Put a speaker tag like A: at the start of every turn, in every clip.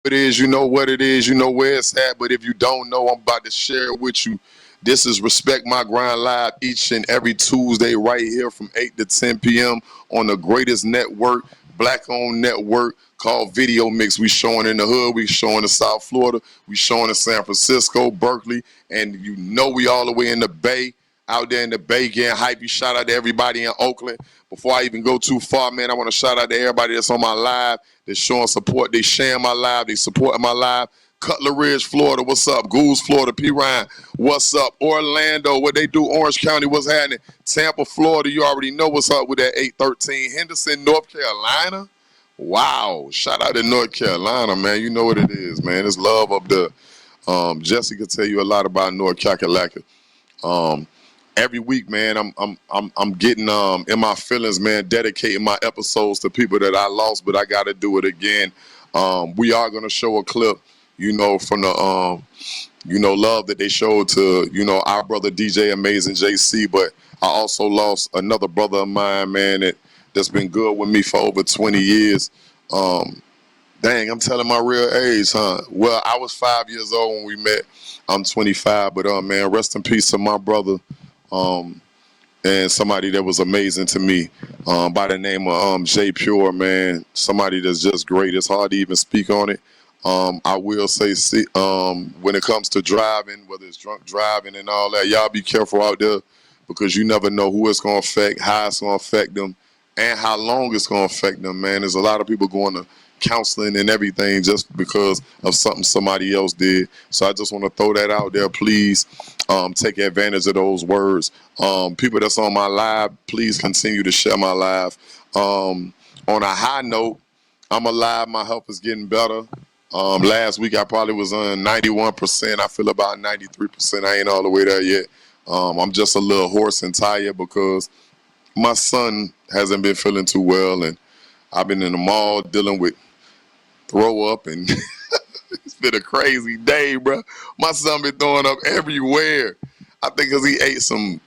A: it is, you know what it is, you know where it's at. But if you don't know, I'm about to share it with you. This is Respect My Grind Live each and every Tuesday right here from 8 to 10 p.m. on the greatest network, black-owned network called Video Mix. We showing in the hood, we showing in South Florida, we showing in San Francisco, Berkeley, and you know we all the way in the Bay, out there in the Bay getting hype. Shout out to everybody in Oakland. Before I even go too far, man, I want to shout out to everybody that's on my live, that's showing support. They sharing my live, they supporting my live. Cutler Ridge, Florida, what's up? Goose, Florida, P. Ryan, what's up? Orlando, what they do? Orange County, what's happening? Tampa, Florida, you already know what's up with that 813. Henderson, North Carolina. Wow, shout out to North Carolina, man. You know what it is, man. It's love up there. Jesse could tell you a lot about North Kakalaka. Every week, man, I'm getting in my feelings, man, dedicating my episodes to people that I lost, but I got to do it again. We are gonna show a clip, you know, from the love that they showed to, you know, our brother DJ Amazing JC. But I also lost another brother of mine, man, that's been good with me for over 20 years. Dang, I'm telling my real age, huh? Well, I was 5 years old when we met. I'm 25, but man, rest in peace to my brother. And somebody that was amazing to me, by the name of Jay Pure, man. Somebody that's just great. It's hard to even speak on it. I will say, when it comes to driving, whether it's drunk driving and all that, y'all be careful out there, because you never know who it's going to affect, how it's going to affect them, and how long it's going to affect them, man. There's a lot of people going to counseling and everything just because of something somebody else did. So I just want to throw that out there. Please take advantage of those words. People that's on my live, please continue to share my live. On a high note, I'm alive. My health is getting better. Last week I probably was on 91%. I feel about 93%. I ain't all the way there yet. I'm just a little hoarse and tired because my son hasn't been feeling too well, and I've been in the mall dealing with throw up, and it's been a crazy day, bro. My son been throwing up everywhere. I think because he ate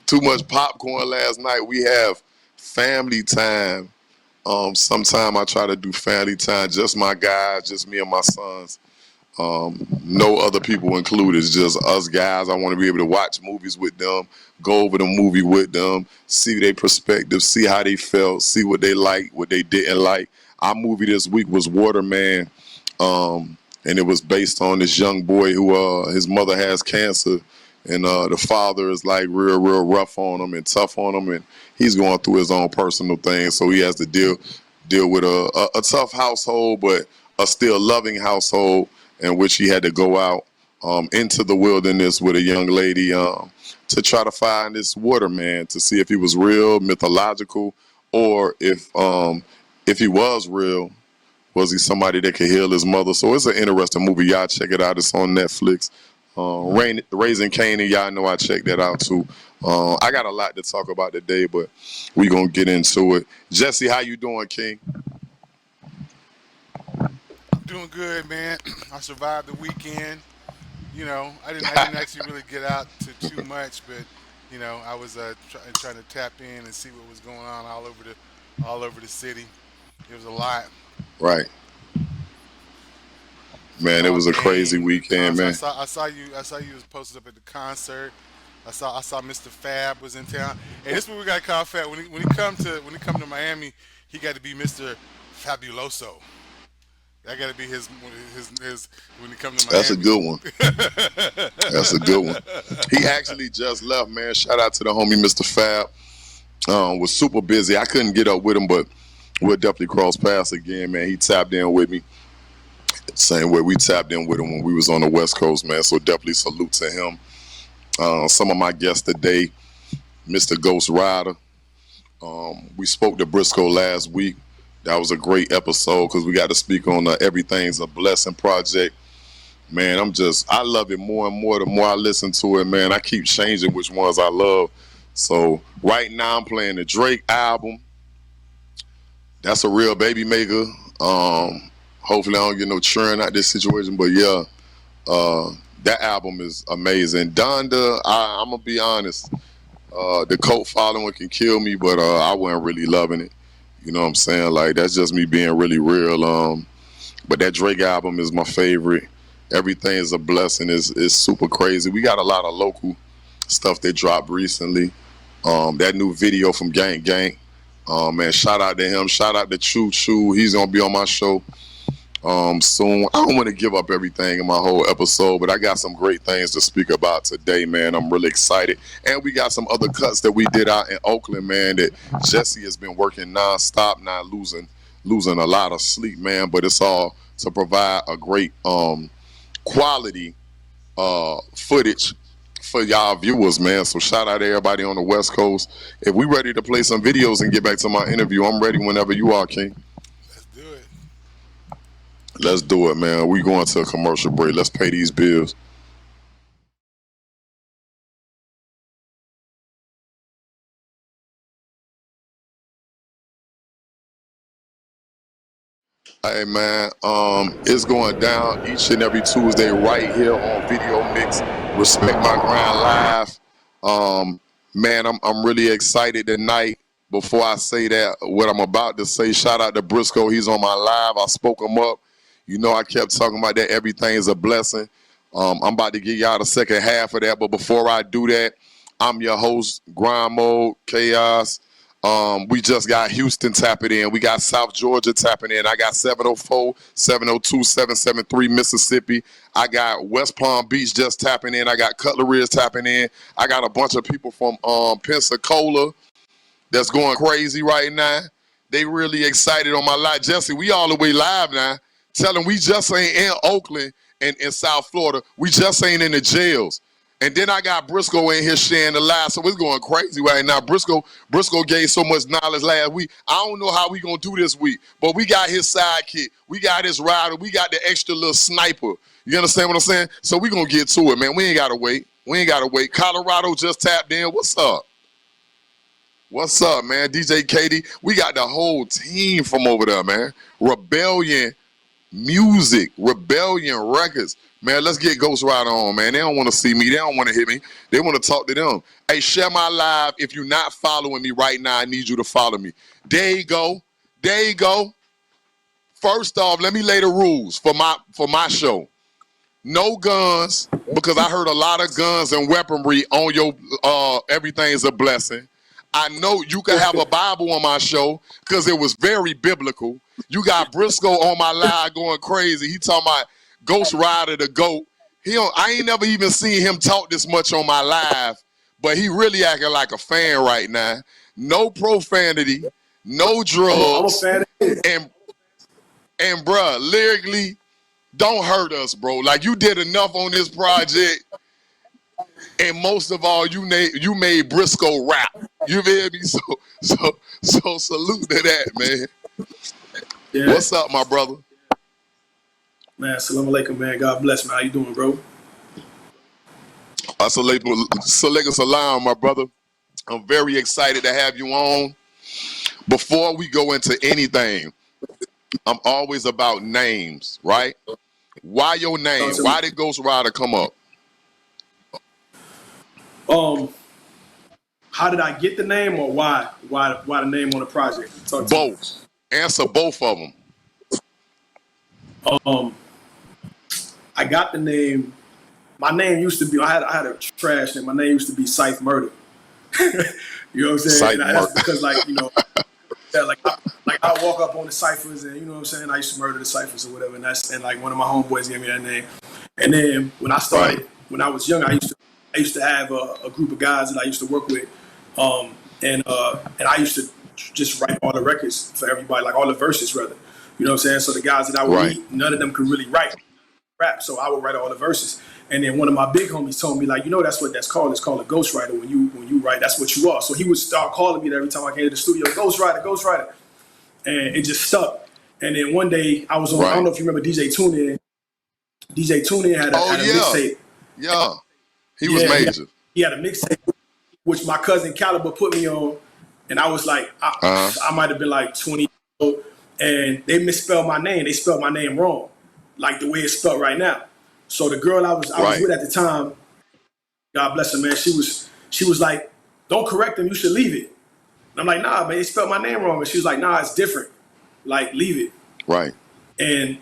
A: too much popcorn last night. We have family time. Sometime I try to do family time, just my guys, just me and my sons. No other people included. It's just us guys. I want to be able to watch movies with them, go over the movie with them, see their perspective, see how they felt, see what they liked, what they didn't like. Our movie this week was Waterman, and it was based on this young boy who his mother has cancer, and the father is like real rough on him and tough on him, and he's going through his own personal thing, so he has to deal with a tough household, but a still loving household, in which he had to go out into the wilderness with a young lady to try to find this waterman, to see if he was real, mythological, or if he was real, was he somebody that could heal his mother? So it's an interesting movie. Y'all check it out. It's on Netflix. Raising Kanan, y'all know I checked that out too. I got a lot to talk about today, but we gonna get into it. Jesse, how you doing, King?
B: Doing good, man. I survived the weekend. You know, I didn't actually really get out to too much, but I was trying to tap in and see what was going on all over the city. It was a lot.
A: Right, man. It
B: Football
A: was a crazy
B: game, the
A: weekend,
B: concert.
A: man.
B: I saw you was posted up at the concert. I saw Mr. Fab was in town. Hey, this is what we got to call Fab. When he come to Miami, he got to be Mr. Fabuloso. That got to be his when he come to
A: That's a
B: Miami.
A: good one. That's a good one. He actually just left, man. Shout out to the homie, Mr. Fab. Was super busy. I couldn't get up with him, but we'll definitely cross paths again, man. He tapped in with me. Same way we tapped in with him when we was on the West Coast, man. So definitely salute to him. Some of my guests today, Mr. Ghost Rider. We spoke to Briscoe last week. That was a great episode because we got to speak on Everything's a Blessing project. Man, I love it more and more the more I listen to it, man. I keep changing which ones I love. So right now I'm playing the Drake album. That's a real baby maker. Hopefully I don't get no churn out this situation, but yeah, that album is amazing. Donda, I'm gonna be honest, the cult following can kill me, but I wasn't really loving it. You know what I'm saying? Like, that's just me being really real. But that Drake album is my favorite. Everything is a blessing. Is super crazy. We got a lot of local stuff that dropped recently. That new video from Gang Gang. Man, shout out to him. Shout out to Choo Choo. He's gonna be on my show soon. I don't want to give up everything in my whole episode, but I got some great things to speak about today, man. I'm really excited. And we got some other cuts that we did out in Oakland, man, that Jesse has been working nonstop, not losing a lot of sleep, man. But it's all to provide a great quality footage for y'all viewers, man. So shout out to everybody on the West Coast. If we ready to play some videos and get back to my interview, I'm ready whenever you are, King.
B: Let's do it.
A: Let's do it, man. We going to a commercial break. Let's pay these bills. Hey man, it's going down each and every Tuesday right here on Video Mix. Respect My Grind Live. Man, I'm really excited tonight. Before I say that, what I'm about to say, shout out to Briscoe. He's on my live. I spoke him up. You know, I kept talking about that. Everything is a blessing. I'm about to give y'all the second half of that. But before I do that, I'm your host, Grind Mode, Chaos. We just got Houston tapping in. We got South Georgia tapping in. I got 704, 702, 773 Mississippi. I got West Palm Beach just tapping in. I got Cutler tapping in. I got a bunch of people from Pensacola that's going crazy right now. They really excited on my live. Jesse, we all the way live now. Tell them we just ain't in Oakland and in South Florida. We just ain't in the jails. And then I got Briscoe in here sharing the live, so it's going crazy right now. Briscoe gave so much knowledge last week. I don't know how we gonna do this week, but we got his sidekick, we got his rider, we got the extra little sniper. You understand what I'm saying? So we gonna get to it, man. We ain't gotta wait. We ain't gotta wait. Colorado just tapped in. What's up? What's up, man? DJ Katie. We got the whole team from over there, man. Rebellion Music, Rebellion Records. Man, let's get Ghost Rider on, man. They don't want to see me. They don't want to hit me. They want to talk to them. Hey, share my live. If you're not following me right now, I need you to follow me. There you go. There you go. First off, let me lay the rules for my show. No guns, because I heard a lot of guns and weaponry on your Everything's a Blessing. I know you can have a Bible on my show because it was very biblical. You got Briscoe on my live going crazy. He talking about Ghost Rider the GOAT. I ain't never even seen him talk this much on my live, but he really acting like a fan right now. No profanity, no drugs, and bruh, lyrically, don't hurt us, bro. Like, you did enough on this project, and most of all, you made Briscoe rap. You feel me? So salute to that, man. Yeah. What's up, my brother?
C: Man, salam alaikum, man. God bless, man. How you doing, bro?
A: Alaikum salam, my brother. I'm very excited to have you on. Before we go into anything, I'm always about names, right? Why your name? Why did Ghost Rider come up?
C: How did I get the name, or why the name on the project?
A: Both. Answer both of them.
C: I got the name. My name used to be. I had a trash name. My name used to be Scythe Murder. You know what I'm saying? That's because, like, you know, like I walk up on the ciphers, and you know what I'm saying. I used to murder the ciphers or whatever, and like one of my homeboys gave me that name. And then when I started, when I was young, I used to have a group of guys that I used to work with, and I used to just write all the records for everybody, like all the verses rather. You know what I'm saying? So the guys that I would meet, none of them could really rap, so I would write all the verses. And then one of my big homies told me, like, you know, that's what that's called. It's called a ghostwriter. When you write, that's what you are. So he would start calling me every time I came to the studio, ghostwriter. And it just stuck. And then one day I was on, I don't know if you remember DJ TuneIn. DJ TuneIn had a mixtape.
A: Yeah, he was major.
C: He had a mixtape, which my cousin Caliber put me on. And I was like, I might have been like 20 years old. And they misspelled my name. They spelled my name wrong, like the way it's spelled right now. So the girl I was with at the time, God bless her, man, she was like, don't correct them, you should leave it. And I'm like, nah, man, they spelled my name wrong. And she was like, nah, it's different. Like, leave it.
A: Right.
C: And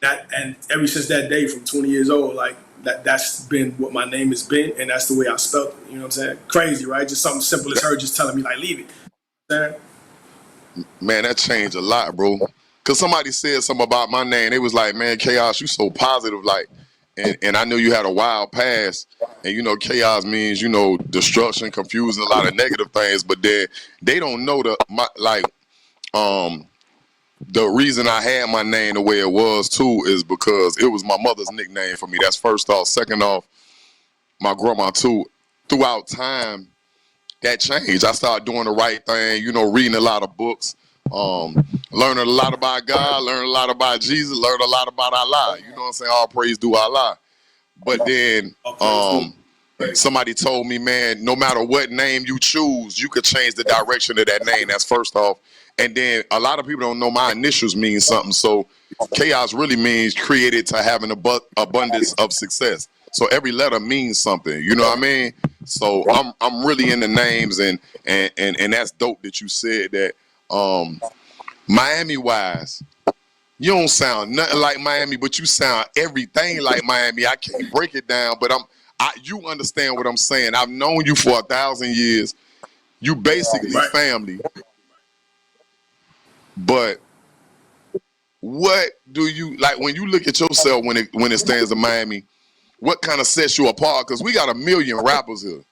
C: and ever since that day, from 20 years old, like that's been what my name has been, and that's the way I spelled it. You know what I'm saying? Crazy, right? Just something simple as her just telling me like, leave it.
A: Man, that changed a lot, bro. Cause somebody said something about my name. It was like, man, Chaos, you so positive, like, and I knew you had a wild past. And you know, chaos means, you know, destruction, confusion, a lot of negative things. But they don't know the reason I had my name the way it was too is because it was my mother's nickname for me. That's first off. Second off, my grandma too. Throughout time, that changed. I started doing the right thing, you know, reading a lot of books, learning a lot about God, learning a lot about Jesus, learning a lot about Allah. You know what I'm saying? All praise to Allah. But then somebody told me, man, no matter what name you choose, you could change the direction of that name. That's first off. And then a lot of people don't know my initials mean something. So chaos really means created to have an abundance of success. So every letter means something. You know what I mean? So I'm really into names, and that's dope that you said that. Miami wise, you don't sound nothing like Miami, but you sound everything like Miami. I can't break it down, but you understand what I'm saying. I've known you for 1,000 years. You basically family. But what do you like when you look at yourself when it stands to Miami? What kind of sets you apart? Because we got a million rappers here.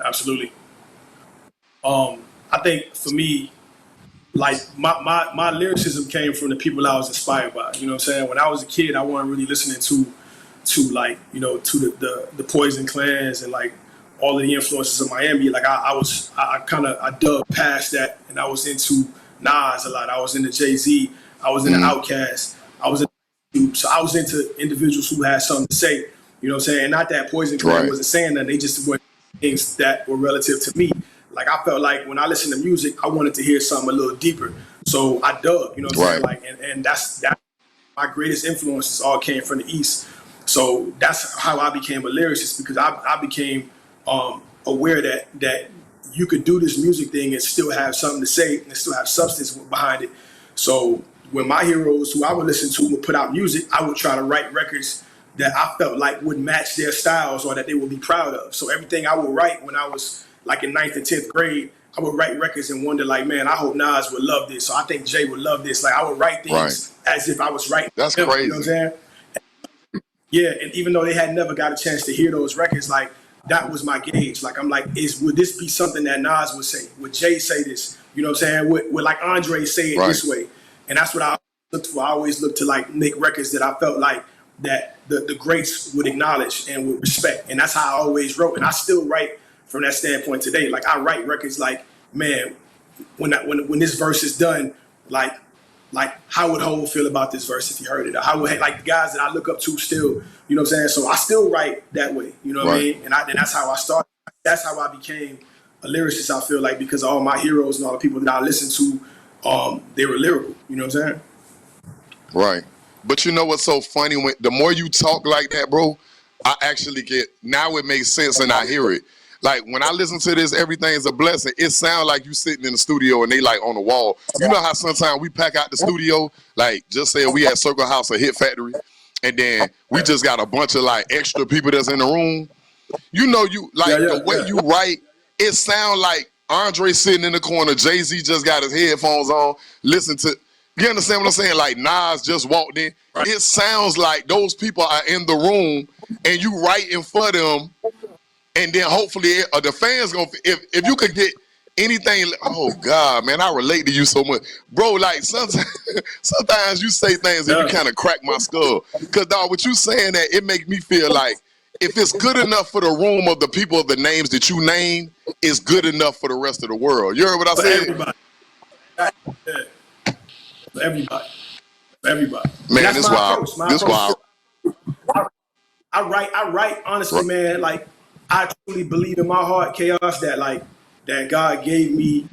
C: Absolutely. I think for me, like my lyricism came from the people I was inspired by. You know what I'm saying? When I was a kid, I wasn't really listening to like, you know, to the Poison Clans and like all of the influences of Miami. Like I dug past that, and I was into Nas a lot. I was into Jay-Z. I was into Outkast. So I was into individuals who had something to say. You know what I'm saying? And not that Poison Clan wasn't saying that. They just were things that were relative to me. Like I felt like when I listened to music, I wanted to hear something a little deeper. So I dug, you know what I'm saying? Like, and that's my greatest influences all came from the East. So that's how I became a lyricist, because I became aware that you could do this music thing and still have something to say and still have substance behind it. So when my heroes who I would listen to would put out music, I would try to write records that I felt like would match their styles or that they would be proud of. So everything I would write when I was like in 9th and 10th grade, I would write records and wonder like, man, I hope Nas would love this. So I think Jay would love this. Like I would write things as if I was writing.
A: That's crazy.
C: You know what I'm saying? Yeah, and even though they had never got a chance to hear those records, like that was my gauge. Like I'm like, would this be something that Nas would say? Would Jay say this? You know what I'm saying? Would like Andre say it this way? And that's what I looked for. I always looked to like make records that I felt like that the greats would acknowledge and would respect. And that's how I always wrote. And I still write from that standpoint today. Like I write records like, man, when this verse is done, like how would Hov feel about this verse if he heard it? Or how would like the guys that I look up to still, you know what I'm saying? So I still write that way, you know what I mean? And that's how I started. That's how I became a lyricist, I feel like, because all my heroes and all the people that I listened to, they were lyrical, you know what I'm saying?
A: Right. But you know what's so funny? When the more you talk like that, bro, I actually now it makes sense and I hear it. Like when I listen to this, everything is a blessing. It sounds like you sitting in the studio and they like on the wall. You know how sometimes we pack out the studio, like just say we at Circle House or Hit Factory, and then we just got a bunch of like extra people that's in the room. You know, the way you write, it sounds like Andre sitting in the corner, Jay-Z just got his headphones on, listen to. You understand what I'm saying? Like Nas just walked in. Right. It sounds like those people are in the room and you writing for them, and then hopefully the fans gonna. If you could get anything, oh God, man, I relate to you so much, bro. Like sometimes you say things and you kind of crack my skull, cause dog, what you saying that it make me feel like if it's good enough for the room of the people of the names that you name, it's good enough for the rest of the world. You heard what I said?
C: Everybody. Everybody.
A: Man, this why
C: I write honestly, man. Like I truly believe in my heart, Chaos, that God gave me.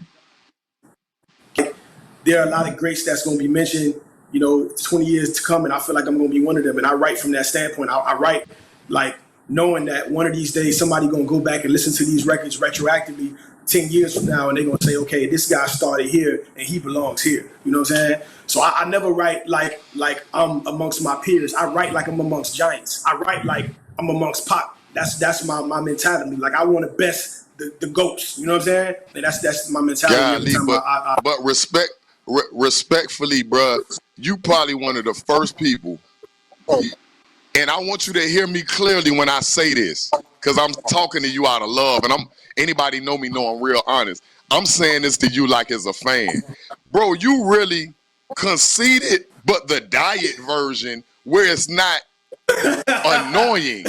C: There are a lot of greats that's going to be mentioned, 20 years to come, and I feel like I'm going to be one of them. And I write from that standpoint. I write like knowing that one of these days somebody going to go back and listen to these records retroactively 10 years from now, and they're gonna say, okay, this guy started here and he belongs here. You know what I'm saying? So I never write like I'm amongst my peers. I write like I'm amongst giants. I write like I'm amongst pop. That's my mentality. Like I want to best the goats. You know what I'm saying? And that's my mentality every time.
A: But respectfully, bruh, you probably one of the first people. And I want you to hear me clearly when I say this, because I'm talking to you out of love, and anybody know me know I'm real honest. I'm saying this to you like as a fan. Bro, you really conceited, but the diet version where it's not annoying.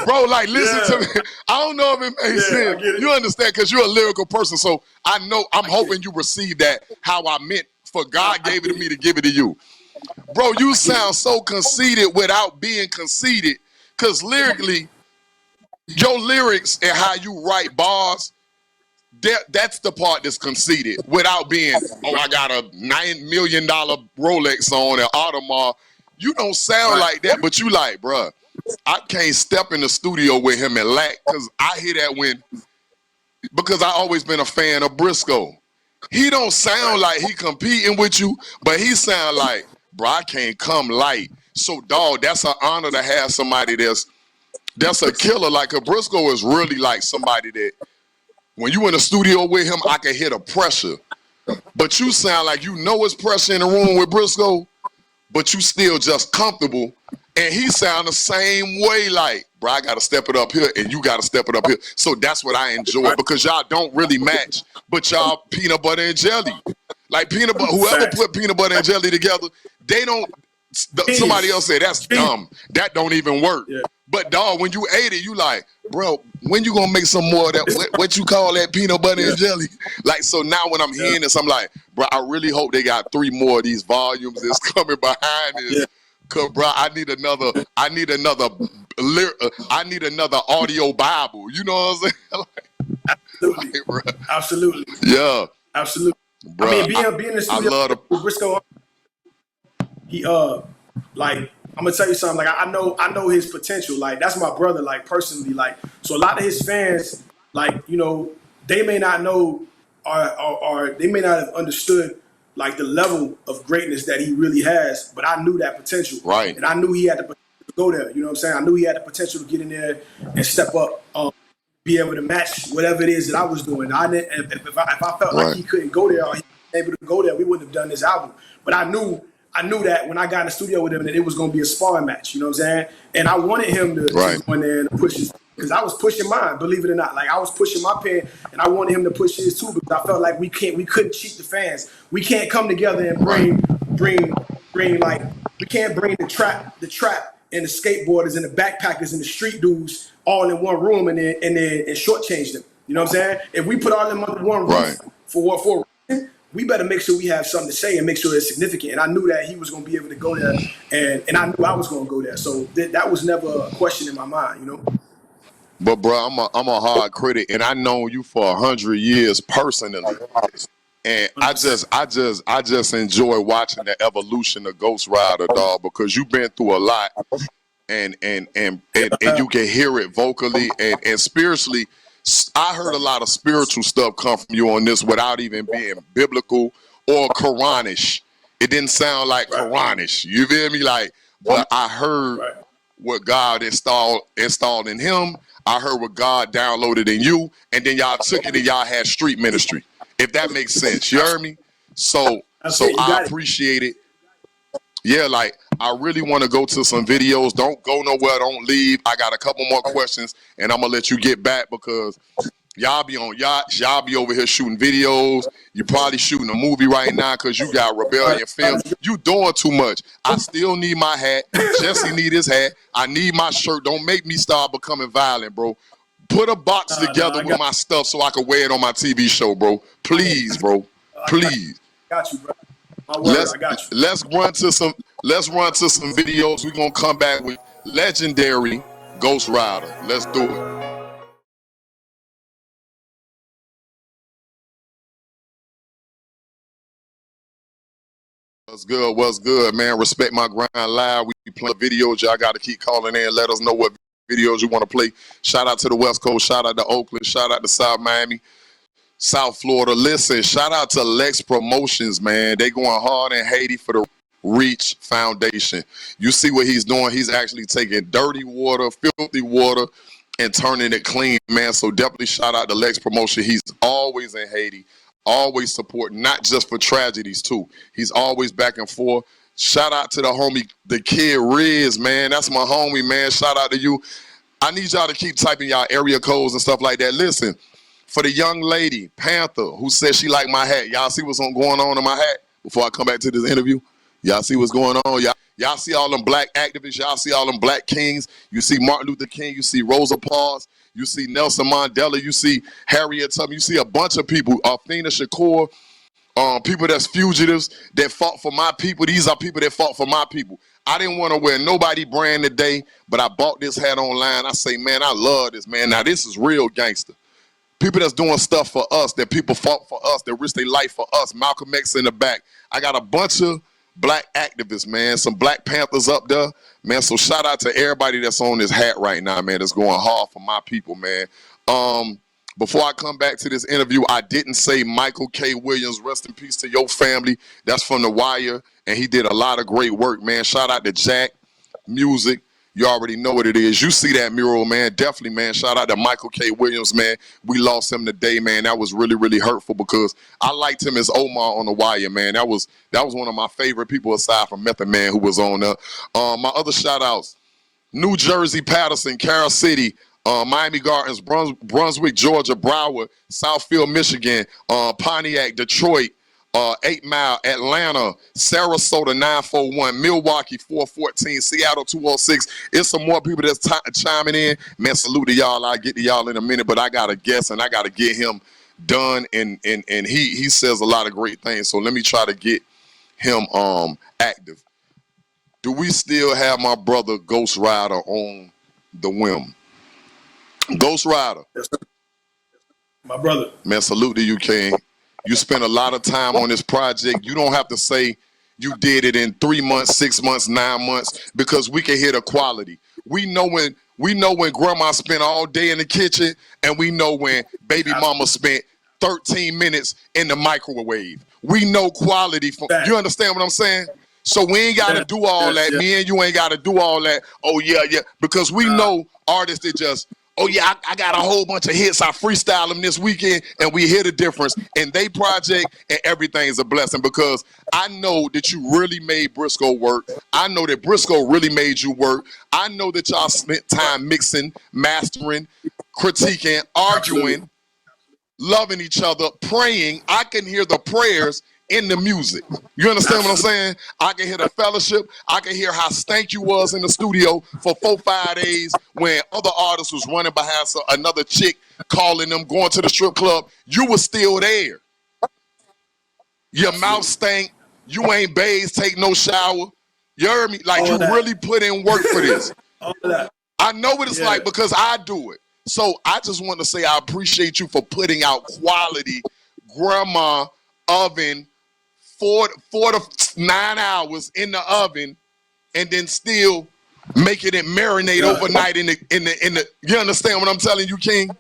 A: Bro, like, listen to me. I don't know if it makes sense. You understand, because you're a lyrical person, so I know, I'm hoping you receive that how I meant, for God gave it to me to give it to you. Bro, you sound so conceited without being conceited, because lyrically, your lyrics and how you write bars, that's the part that's conceited without being, oh, I got a $9 million Rolex on at Audemars. You don't sound like that, but you like, bruh, I can't step in the studio with him and lack, because I hear that because I always been a fan of Briscoe. He don't sound like he competing with you, but he sound like, bro, I can't come light. So, dog, that's an honor to have somebody that's a killer. Like, a Briscoe is really like somebody that, when you in the studio with him, I can hear the pressure. But you sound like you know it's pressure in the room with Briscoe, but you still just comfortable. And he sound the same way, like, bro, I got to step it up here, and you got to step it up here. So that's what I enjoy, because y'all don't really match, but y'all peanut butter and jelly. Like, peanut butter, whoever put peanut butter and jelly together, they don't, somebody else said, that's dumb. That don't even work. Yeah. But, dog, when you ate it, you like, bro, when you going to make some more of that, what you call that, peanut butter and jelly? Like, so now when I'm hearing this, I'm like, bro, I really hope they got 3 more of these volumes that's coming behind this. Yeah. Cause, bro, I need another audio Bible. You know what I'm saying?
C: Absolutely. Like, absolutely.
A: Yeah.
C: Absolutely.
A: Bro,
C: I mean, being in the studio with Briscoe, he like, I'm gonna tell you something. Like, I know his potential. Like, that's my brother. Like, personally, like, so a lot of his fans, like, you know, they may not know or they may not have understood like the level of greatness that he really has, but I knew that potential.
A: Right.
C: And I knew he had the potential to go there. You know what I'm saying? I knew he had the potential to get in there and step up, be able to match whatever it is that I was doing. If I felt like he couldn't go there or he wasn't able to go there, we wouldn't have done this album. But I knew that when I got in the studio with him that it was going to be a sparring match. You know what I'm saying? And I wanted him to go in there and push his, because I was pushing mine, believe it or not. Like, I was pushing my pen, and I wanted him to push his too, because I felt like we couldn't cheat the fans. We can't come together and bring like, we can't bring the trap and the skateboarders and the backpackers and the street dudes all in one room and then shortchange them. You know what I'm saying? If we put all them under one roof for a reason, we better make sure we have something to say and make sure it's significant. And I knew that he was going to be able to go there, and I knew I was going to go there. So that was never a question in my mind, you know?
A: But, bro, I'm a hard critic, and I know you for 100 years personally. And I just enjoy watching the evolution of Ghost Rider, dog, because you've been through a lot, and you can hear it vocally and spiritually. I heard a lot of spiritual stuff come from you on this without even being biblical or Quranish. It didn't sound like Quranish. You feel me? Like, but I heard what God installed in him. I heard what God downloaded in you, and then y'all took it and y'all had street ministry. If that makes sense, you heard me? So I appreciate it. Yeah, like, I really want to go to some videos. Don't go nowhere. Don't leave. I got a couple more questions, and I'm gonna let you get back, because y'all be on yachts. Y'all be over here shooting videos. You're probably shooting a movie right now because you got Rebellion Film. You doing too much. I still need my hat. Jesse need his hat. I need my shirt. Don't make me start becoming violent, bro. Put a box together with my stuff so I can wear it on my TV show, bro. Please, bro. Please.
C: Got you, bro. My word, I got you.
A: Let's run to some videos. We're gonna come back with legendary Ghost Rider. Let's do it. What's good, man? Respect My Grind Live. We play videos. Y'all got to keep calling in. Let us know what videos you want to play. Shout out to the West Coast. Shout out to Oakland. Shout out to South Miami. South Florida. Listen, shout out to Lex Promotions, man. They going hard in Haiti for the Reach Foundation. You see what he's doing. He's actually taking dirty water, filthy water, and turning it clean, man. So definitely shout out to Lex Promotion. He's always in Haiti, always supporting, not just for tragedies too. He's always back and forth. Shout out to the homie, the kid Riz, man. That's my homie, man. Shout out to you. I need y'all to keep typing y'all area codes and stuff like that. Listen, for the young lady, Panther, who said she liked my hat. Y'all see what's going on in my hat before I come back to this interview? Y'all see what's going on? Y'all see all them black activists. Y'all see all them black kings. You see Martin Luther King. You see Rosa Parks. You see Nelson Mandela. You see Harriet Tubman. You see a bunch of people. Athena Shakur. People that's fugitives that fought for my people. These are people that fought for my people. I didn't want to wear nobody brand today, but I bought this hat online. I say, man, I love this, man. Now, this is real gangster. People that's doing stuff for us, that people fought for us, that risked their life for us. Malcolm X in the back. I got a bunch of black activists, man. Some Black Panthers up there, man. So shout out to everybody that's on this hat right now, man. That's going hard for my people, man. Before I come back to this interview, I didn't say Michael K. Williams. Rest in peace to your family. That's from The Wire, and he did a lot of great work, man. Shout out to Jack Music. You already know what it is. You see that mural, man. Definitely, man. Shout out to Michael K. Williams, man. We lost him today, man. That was really, really hurtful because I liked him as Omar on The Wire, man. That was one of my favorite people aside from Method Man who was on there. My other shout outs, New Jersey, Patterson, Carroll City, Miami Gardens, Brunswick, Georgia, Broward, Southfield, Michigan, Pontiac, Detroit, 8 Mile, Atlanta, Sarasota 941, Milwaukee 414, Seattle 206. It's some more people that's chiming in. Man, salute to y'all. I'll get to y'all in a minute, but I got a guest and I got to get him done. And he says a lot of great things. So let me try to get him active. Do we still have my brother Ghost Rider on the whim? Ghost Rider.
C: Yes, sir. My brother.
A: Man, salute to you, King. You spent a lot of time on this project. You don't have to say you did it in 3 months, 6 months, 9 months, because we can hear the quality. We know when grandma spent all day in the kitchen, and we know when baby mama spent 13 minutes in the microwave. We know quality from you understand what I'm saying? So we ain't gotta do all that. Me and you ain't gotta do all that. Oh yeah, because we know artists that just, oh yeah, I got a whole bunch of hits. I freestyle them this weekend, and we hear the difference. And they project, and everything's a blessing because I know that you really made Briscoe work. I know that Briscoe really made you work. I know that y'all spent time mixing, mastering, critiquing, arguing, loving each other, praying. I can hear the prayers in the music. You understand what I'm saying? I can hear the fellowship. I can hear how stank you was in the studio for 4-5 days when other artists was running behind another chick, calling them, going to the strip club. You was still there. Your mouth stank. You ain't bathed, take no shower. You heard me? Like, you really put in work for this. I know what it's like because I do it. So I just want to say I appreciate you for putting out quality grandma oven 4 to 9 hours in the oven, and then still making it marinate overnight in the. You understand what I'm telling you, King?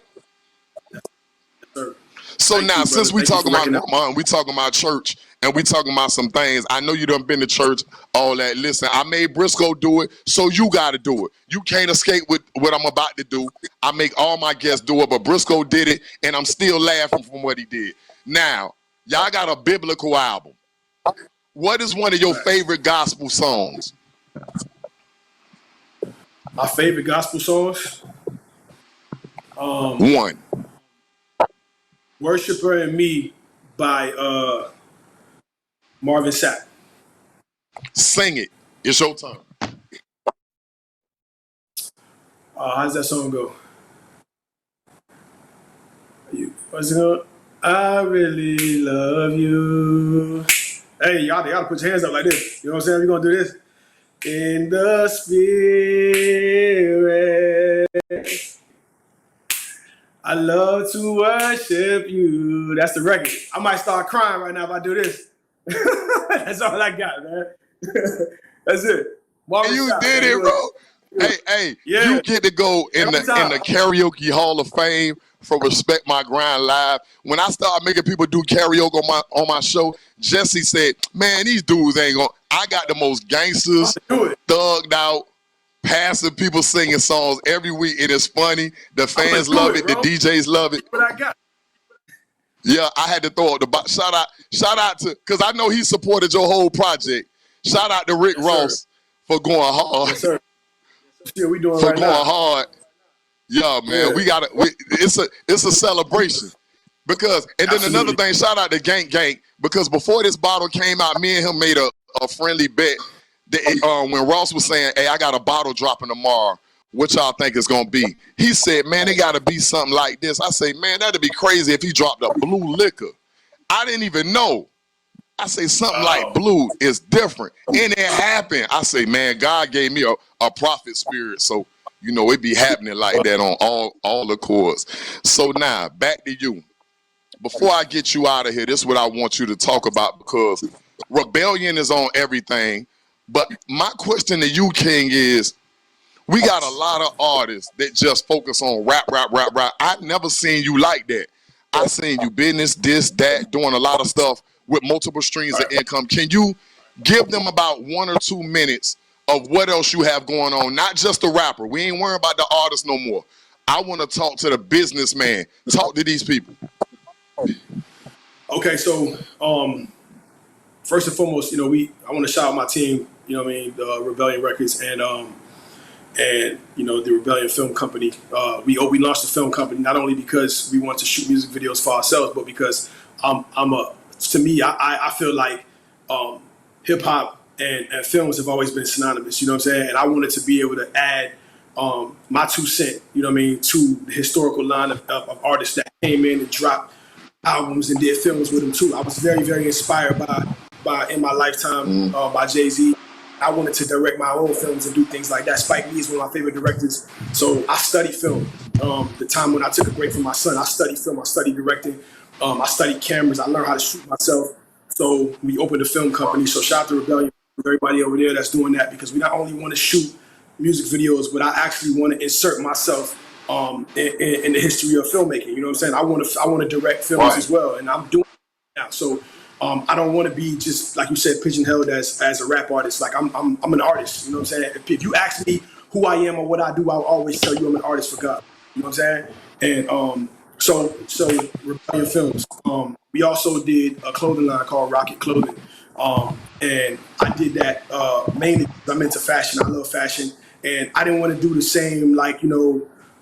A: So now, since we talking about grandma and we talking about church and we talking about some things, I know you done been to church, all that. Listen, I made Briscoe do it, so you got to do it. You can't escape with what I'm about to do. I make all my guests do it, but Briscoe did it, and I'm still laughing from what he did. Now, y'all got a biblical album. What is one of your favorite gospel songs?
C: My favorite gospel songs?
A: One.
C: Worshipper and Me by Marvin Sapp.
A: Sing it. It's your turn.
C: How does that song go? What's it going? I really love you. Hey, y'all gotta put your hands up like this. You know what I'm saying? We're gonna do this. In the spirit, I love to worship you. That's the record. I might start crying right now if I do this. That's all I got, man. That's it.
A: You did it, bro. Hey,
C: Yeah.
A: you get to go in
C: Every
A: the
C: time.
A: karaoke hall of fame for Respect My Grind Live. When I started making people do karaoke on my show, Jesse said, "Man, these dudes ain't gonna." I got the most gangsters,
C: Do it.
A: thugged out, passive people singing songs every week. It is funny. The
C: I'm gonna
A: fans
C: do
A: love
C: it,
A: it. The
C: bro.
A: DJs love it.
C: What I got.
A: Yeah, I had to throw out the shout out to, because I know he supported your whole project. Shout out to Rick
C: Yes, sir.
A: Ross for going hard.
C: Yes, sir. Yeah, we doing
A: For
C: right
A: going
C: now.
A: hard. Yeah, man,
C: Yeah.
A: it's a celebration. Because, and then another thing, shout out to Gank, because before this bottle came out, me and him made a friendly bet that when Ross was saying, "Hey, I got a bottle dropping tomorrow. What y'all think it's gonna be?" He said, "Man, it gotta be something like this." I say, "Man, that'd be crazy if he dropped a blue liquor." I didn't even know. I say something like blue is different. And it happened. I say, man, God gave me a prophet spirit. So, you know, it be happening like that on all the chords. So now, back to you. Before I get you out of here, this is what I want you to talk about, because rebellion is on everything. But my question to you, King, is we got a lot of artists that just focus on rap. I never seen you like that. I seen you business, this, that, doing a lot of stuff with multiple streams of income. Can you give them about 1 or 2 minutes of what else you have going on? Not just the rapper. We ain't worrying about the artist no more. I want to talk to the businessman. Talk to these people.
C: Okay, so first and foremost, I want to shout out my team. You know what I mean, the Rebellion Records and the Rebellion Film Company. We launched the film company not only because we want to shoot music videos for ourselves, but because to me, I feel like hip hop and films have always been synonymous. You know what I'm saying? And I wanted to be able to add my 2 cents. You know what I mean, to the historical line of artists that came in and dropped albums and did films with them too. I was very, very inspired by in my lifetime by Jay-Z. I wanted to direct my own films and do things like that. Spike Lee is one of my favorite directors. So I studied film. The time when I took a break from my son, I studied film, I studied directing, I studied cameras, I learned how to shoot myself. So we opened a film company. So shout out to Rebellion, everybody over there that's doing that, because we not only want to shoot music videos, but I actually want to insert myself in the history of filmmaking. You know what I'm saying? I want to direct films as well, and I'm doing it now. So I don't want to be just, like you said, pigeonholed as a rap artist. Like I'm an artist. You know what I'm saying? If you ask me who I am or what I do, I'll always tell you I'm an artist for God. You know what I'm saying? And so Rebellion Films. We also did a clothing line called Rocket Clothing, and I did that mainly because I'm into fashion. I love fashion, and I didn't want to do the same, like,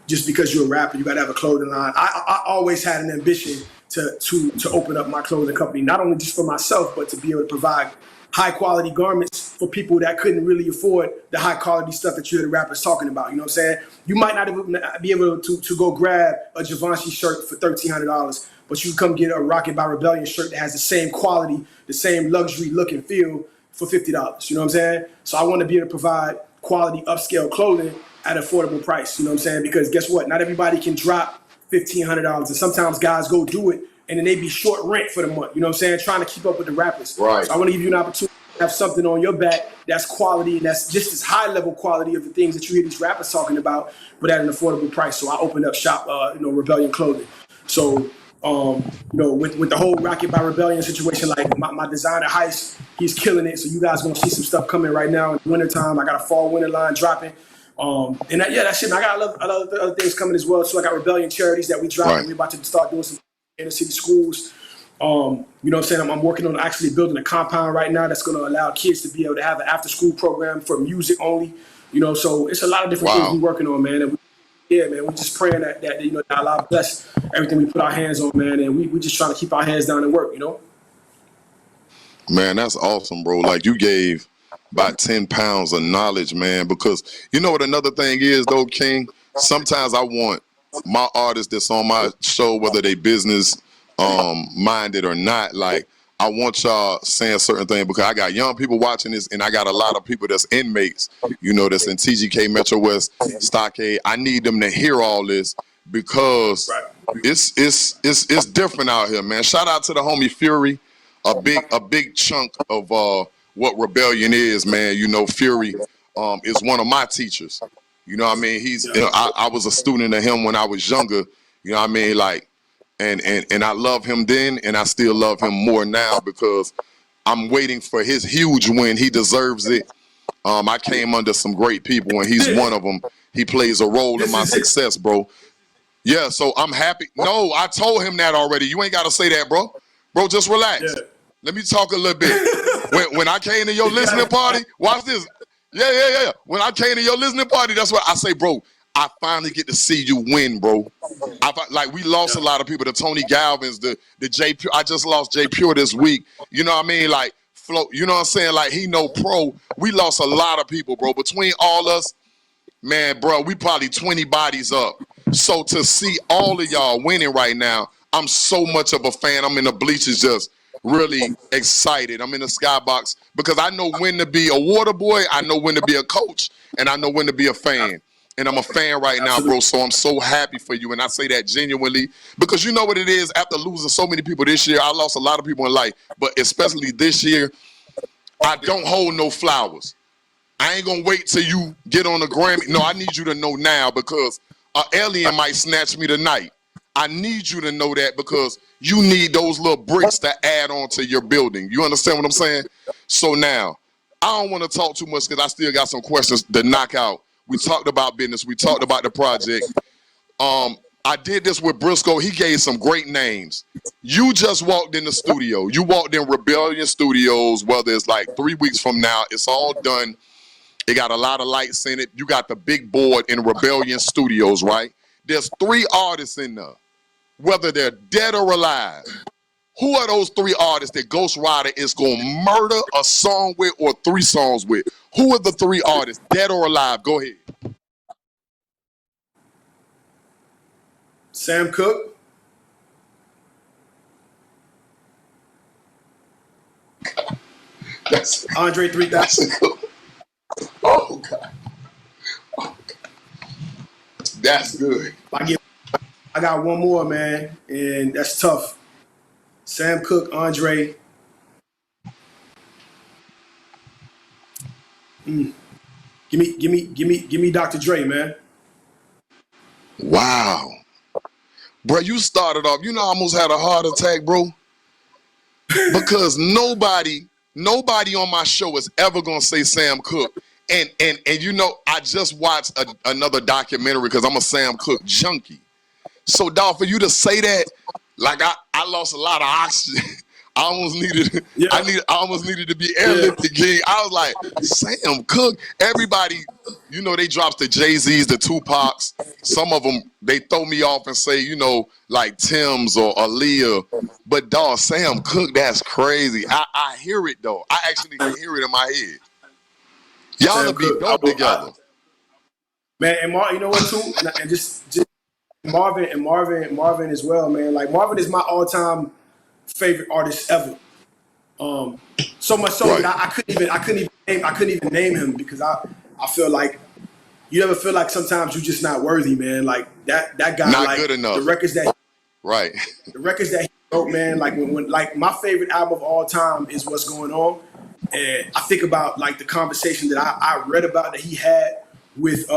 C: just because you're a rapper, you got to have a clothing line. I always had an ambition to open up my clothing company, not only just for myself, but to be able to provide high quality garments for people that couldn't really afford the high quality stuff that you hear the rappers talking about. You know what I'm saying? You might not even be able to go grab a Givenchy shirt for $1,300, but you come get a Rocket by Rebellion shirt that has the same quality, the same luxury look and feel for $50. You know what I'm saying? So I want to be able to provide quality upscale clothing at an affordable price. You know what I'm saying? Because guess what? Not everybody can drop $1,500, and sometimes guys go do it and then they be short rent for the month. You know what I'm saying? Trying to keep up with the rappers.
A: Right.
C: So I want to give you an opportunity to have something on your back that's quality, and that's just as high level quality of the things that you hear these rappers talking about, but at an affordable price. So I opened up shop, Rebellion Clothing. So with the whole Rocket by Rebellion situation, like my designer Heist, he's killing it. So you guys gonna see some stuff coming right now in the wintertime. I got a fall winter line dropping. That shit. I got a lot of other things coming as well. So I got Rebellion charities that we dropped, and we're about to start doing some inner city schools. You know what I'm saying? I'm working on actually building a compound right now that's going to allow kids to be able to have an after school program for music only. So it's a lot of different things we're working on, man. And we're just praying that that Allah bless everything we put our hands on, man. And we just trying to keep our hands down and work,
A: Man, that's awesome, bro. Like, you gave about 10 pounds of knowledge, man, because you know what another thing is, though, King? Sometimes I want my artists that's on my show, whether they business minded or not, like, I want y'all saying certain things, because I got young people watching this, and I got a lot of people that's inmates, that's in TGK, Metro West, Stockade. I need them to hear all this, because it's different out here, man. Shout out to the homie Fury, a big chunk of what Rebellion is, man. Fury is one of my teachers. You know what I mean? He's I was a student of him when I was younger. You know what I mean? Like, and I love him then, and I still love him more now because I'm waiting for his huge win. He deserves it. I came under some great people, and he's one of them. He plays a role in my success, bro. Yeah, so I'm happy. No, I told him that already. You ain't got to say that, bro. Bro, just relax. Yeah. Let me talk a little bit. when I came to your listening party, watch this. Yeah. When I came to your listening party, that's what I say, bro. I finally get to see you win, bro. Like, we lost a lot of people. The Tony Galvins, the J Pure. I just lost J Pure this week. You know what I mean? Like, Flo, you know what I'm saying? Like, he no pro. We lost a lot of people, bro. Between all us, man, bro, we probably 20 bodies up. So to see all of y'all winning right now, I'm so much of a fan. I'm in the bleachers just really excited. I'm in the skybox because I know when to be a water boy, I know when to be a coach, and I know when to be a fan. And I'm a fan right now, bro, so I'm so happy for you. And I say that genuinely because you know what it is, after losing so many people this year, I lost a lot of people in life, but especially this year, I don't hold no flowers. I ain't gonna wait till you get on the Grammy. No, I need you to know now because an alien might snatch me tonight. I need you to know that because you need those little bricks to add on to your building. You understand what I'm saying? So now, I don't want to talk too much because I still got some questions to knock out. We talked about business. We talked about the project. I did this with Briscoe. He gave some great names. You just walked in the studio. You walked in Rebellion Studios, whether it's like 3 weeks from now. It's all done. It got a lot of lights in it. You got the big board in Rebellion Studios, right? There's 3 artists in there, whether they're dead or alive. Who are those 3 artists that Ghost Wridah is going to murder a song with or 3 songs with? Who are the 3 artists, dead or alive? Go ahead.
C: Sam Cooke.
A: That's
C: Andre 3000.
A: Oh, God. Oh, God. That's good.
C: I got one more, man, and that's tough. Sam Cooke, Andre. Give me Dr. Dre, man.
A: Wow. Bro, you started off, you know, I almost had a heart attack, bro. Because nobody on my show is ever gonna say Sam Cooke. And you know, I just watched another documentary because I'm a Sam Cooke junkie. So, dog, for you to say that, like I lost a lot of oxygen. I almost needed to be airlifted again. I was like, Sam Cooke. Everybody, you know, they drops the Jay-Z's, the Tupacs. Some of them, they throw me off and say, you know, like Tim's or Aaliyah. But dog, Sam Cooke, that's crazy. I hear it though. I actually can hear it in my head. Y'all will be dope together.
C: Man, and you know what too? And just Marvin as well, man. Like, Marvin is my all-time favorite artist ever. So much so that I couldn't even name him because I feel like, you ever feel like sometimes you're just not worthy, man. Like that guy,
A: not
C: like
A: good enough.
C: The records that he wrote, man. Like when like my favorite album of all time is What's Going On, and I think about like the conversation that I read about that he had with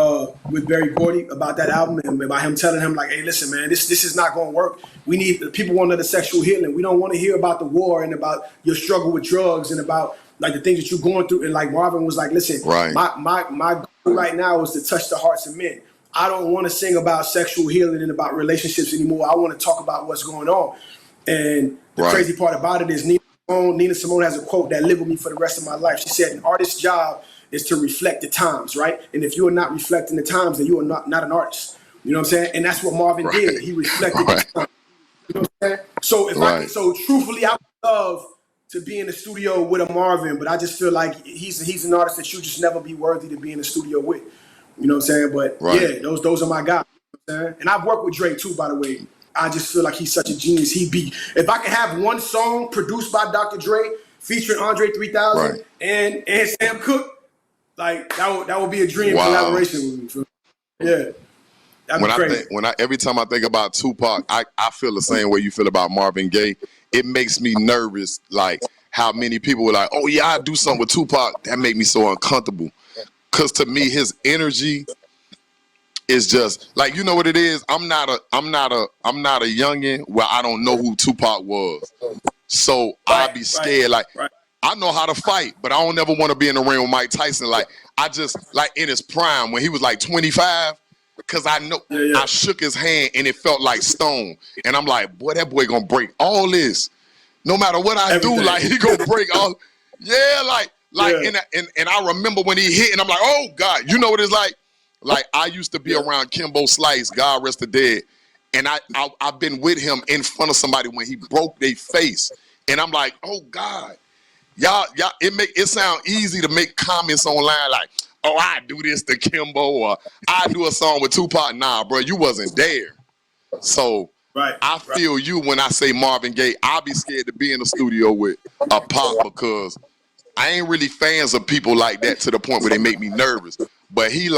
C: Berry Gordy about that album, and about him telling him like, hey, listen, man, this is not going to work. We need people want the sexual healing. We don't want to hear about the war and about your struggle with drugs and about like the things that you're going through. And like Marvin was like, listen, my goal right now is to touch the hearts of men. I don't want to sing about sexual healing and about relationships anymore. I want to talk about what's going on. And the crazy part about it is Nina Simone has a quote that lived with me for the rest of my life. She said, an artist's job is to reflect the times, right? And if you are not reflecting the times, then you are not an artist. You know what I'm saying? And that's what Marvin did. He reflected the times. You know what I'm saying? So so truthfully, I would love to be in the studio with a Marvin, but I just feel like he's an artist that you just never be worthy to be in the studio with. You know what I'm saying? But yeah, those are my guys. You know what I'm saying? And I've worked with Drake too, by the way. I just feel like he's such a genius. If I could have one song produced by Dr. Dre featuring Andre 3000 and Sam Cooke, like that would be a dream collaboration with me. Yeah.
A: Every time I think about Tupac, I feel the same way you feel about Marvin Gaye. It makes me nervous, like how many people were like, oh yeah, I do something with Tupac. That made me so uncomfortable. Cause to me, his energy is just like, you know what it is. I'm not a youngin' where I don't know who Tupac was. So I be scared. Like I know how to fight, but I don't ever want to be in the ring with Mike Tyson. Like I just like in his prime when he was like 25. Cause I know I shook his hand and it felt like stone. And I'm like, boy, that boy gonna break all this. No matter what I do, like he gonna break all. Yeah, and I remember when he hit, and I'm like, oh God, you know what it's like? Like I used to be around Kimbo Slice, God rest the dead, and I've been with him in front of somebody when he broke their face, and I'm like, oh God, y'all, it sound easy to make comments online like, oh, I do this to Kimbo or I do a song with Tupac. Nah, bro, you wasn't there. So I feel you when I say Marvin Gaye. I'll be scared to be in the studio with a Pop because I ain't really fans of people like that to the point where they make me nervous. But he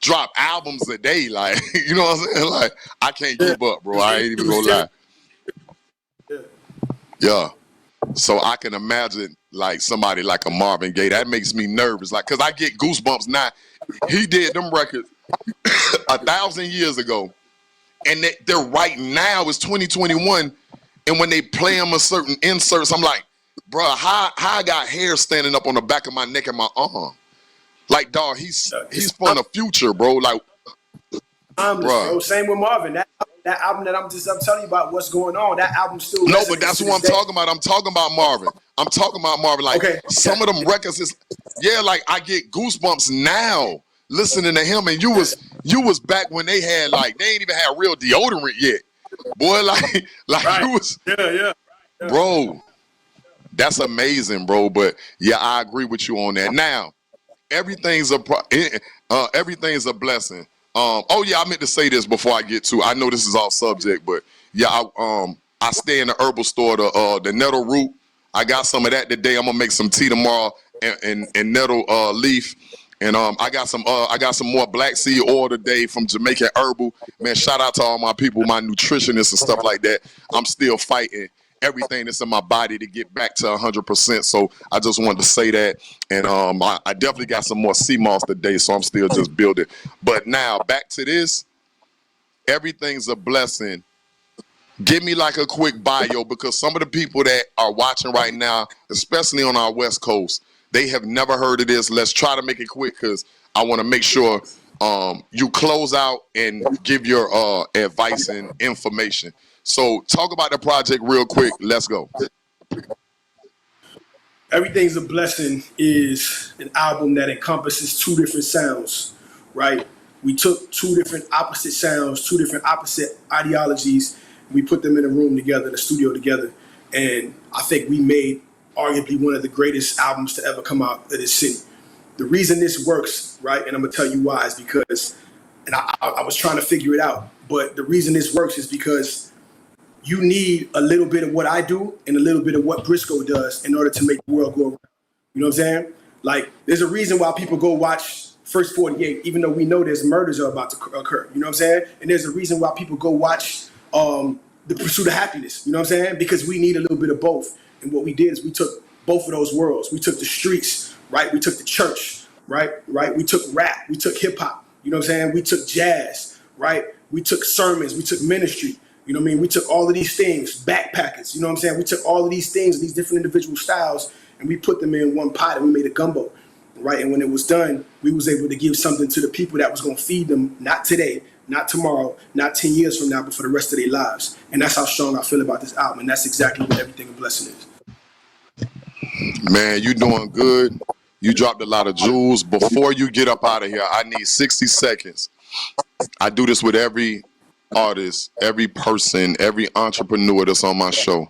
A: dropped albums a day, like, you know what I'm saying? Like, I can't give up, bro. I ain't even gonna lie. Yeah. So I can imagine like somebody like a Marvin Gaye. That makes me nervous. Like, cause I get goosebumps now. He did them records 1,000 years ago. And they're right now, it's 2021. And when they play them a certain inserts, I'm like, bro, how I got hair standing up on the back of my neck and my arm? Like, dog, he's from the future, bro. Like,
C: bro. Same with Marvin. That album that I'm telling you about what's going on. That album still.
A: No, but that's what I'm talking about. I'm talking about Marvin. I'm talking about Marvin. Like some of them records is, like I get goosebumps now listening to him. And you was back when they had like they ain't even had real deodorant yet, boy. Like you was, bro. That's amazing, bro. But yeah, I agree with you on that. Now, everything's a blessing. Oh yeah, I meant to say this before I get to. I know this is off subject, but yeah, I stay in the herbal store, the nettle root. I got some of that today. I'm gonna make some tea tomorrow and nettle leaf. And I got some more black seed oil today from Jamaican Herbal. Man, shout out to all my people, my nutritionists and stuff like that. I'm still fighting everything that's in my body to get back to 100%. So I just wanted to say that. And I definitely got some more sea moss today, so I'm still just building. But now back to this. Everything's a blessing. Give me like a quick bio, because some of the people that are watching right now, especially on our West Coast, they have never heard of this. Let's try to make it quick because I want to make sure you close out and give your advice and information. So talk about the project real quick. Let's go.
C: Everything's a Blessing is an album that encompasses two different sounds, right? We took two different opposite sounds, two different opposite ideologies. We put them in a room together, in a studio together. And I think we made arguably one of the greatest albums to ever come out of this city. The reason this works, right, and I'm gonna tell you why, is because, and I was trying to figure it out, but the reason this works is because you need a little bit of what I do and a little bit of what Briscoe does in order to make the world go around. You know what I'm saying? Like, there's a reason why people go watch First 48, even though we know there's murders are about to occur. You know what I'm saying? And there's a reason why people go watch The Pursuit of Happiness. You know what I'm saying? Because we need a little bit of both. And what we did is we took both of those worlds. We took the streets, right? We took the church, right? We took rap. We took hip hop. You know what I'm saying? We took jazz, right? We took sermons. We took ministry. You know what I mean? We took all of these things, backpackers. You know what I'm saying? We took all of these things, these different individual styles, and we put them in one pot and we made a gumbo, right? And when it was done, we was able to give something to the people that was going to feed them, not today, not tomorrow, not 10 years from now, but for the rest of their lives. And that's how strong I feel about this album. And that's exactly what Everything a Blessing is.
A: Man, you doing good. You dropped a lot of jewels. Before you get up out of here, I need 60 seconds. I do this with every artist, every person, every entrepreneur that's on my show.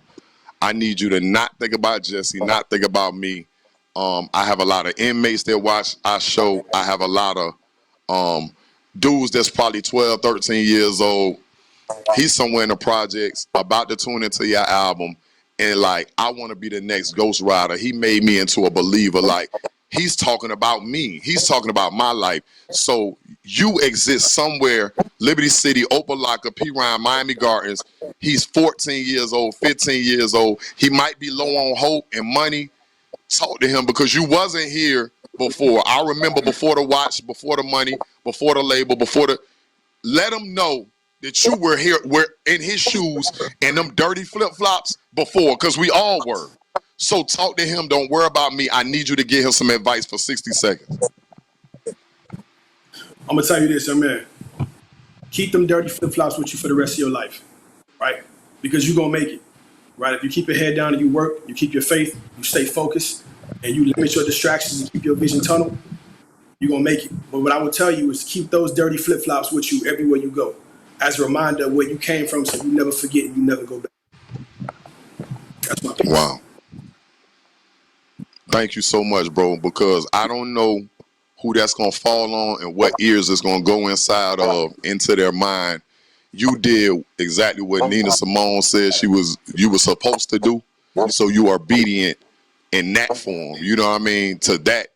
A: I need you to not think about Jesse, not think about me. I have a lot of inmates that watch our show. I have a lot of dudes that's probably 12, 13 years old. He's somewhere in the projects about to tune into your album. And like, I want to be the next Ghost Rider. He made me into a believer. Like, he's talking about me. He's talking about my life. So you exist somewhere, Liberty City, Opelika, P. Ryan, Miami Gardens. He's 14 years old, 15 years old. He might be low on hope and money. Talk to him, because you wasn't here before. I remember before the watch, before the money, before the label, before the. Let him know that you were here, were in his shoes and them dirty flip-flops before, because we all were. So talk to him. Don't worry about me. I need you to give him some advice for 60 seconds.
C: I'm gonna tell you this, young man. Keep them dirty flip-flops with you for the rest of your life, right? Because you're gonna make it, right? If you keep your head down and you work, you keep your faith, you stay focused, and you limit your distractions and keep your vision tunnel, you're gonna make it. But what I will tell you is keep those dirty flip-flops with you everywhere you go, as a reminder of where you came from, so you never forget and you never go back. That's my piece.
A: Wow. Thank you so much, bro, because I don't know who that's going to fall on and what ears it's going to go inside of, into their mind. You did exactly what Nina Simone said you were supposed to do, so you are obedient in that form, you know what I mean, to that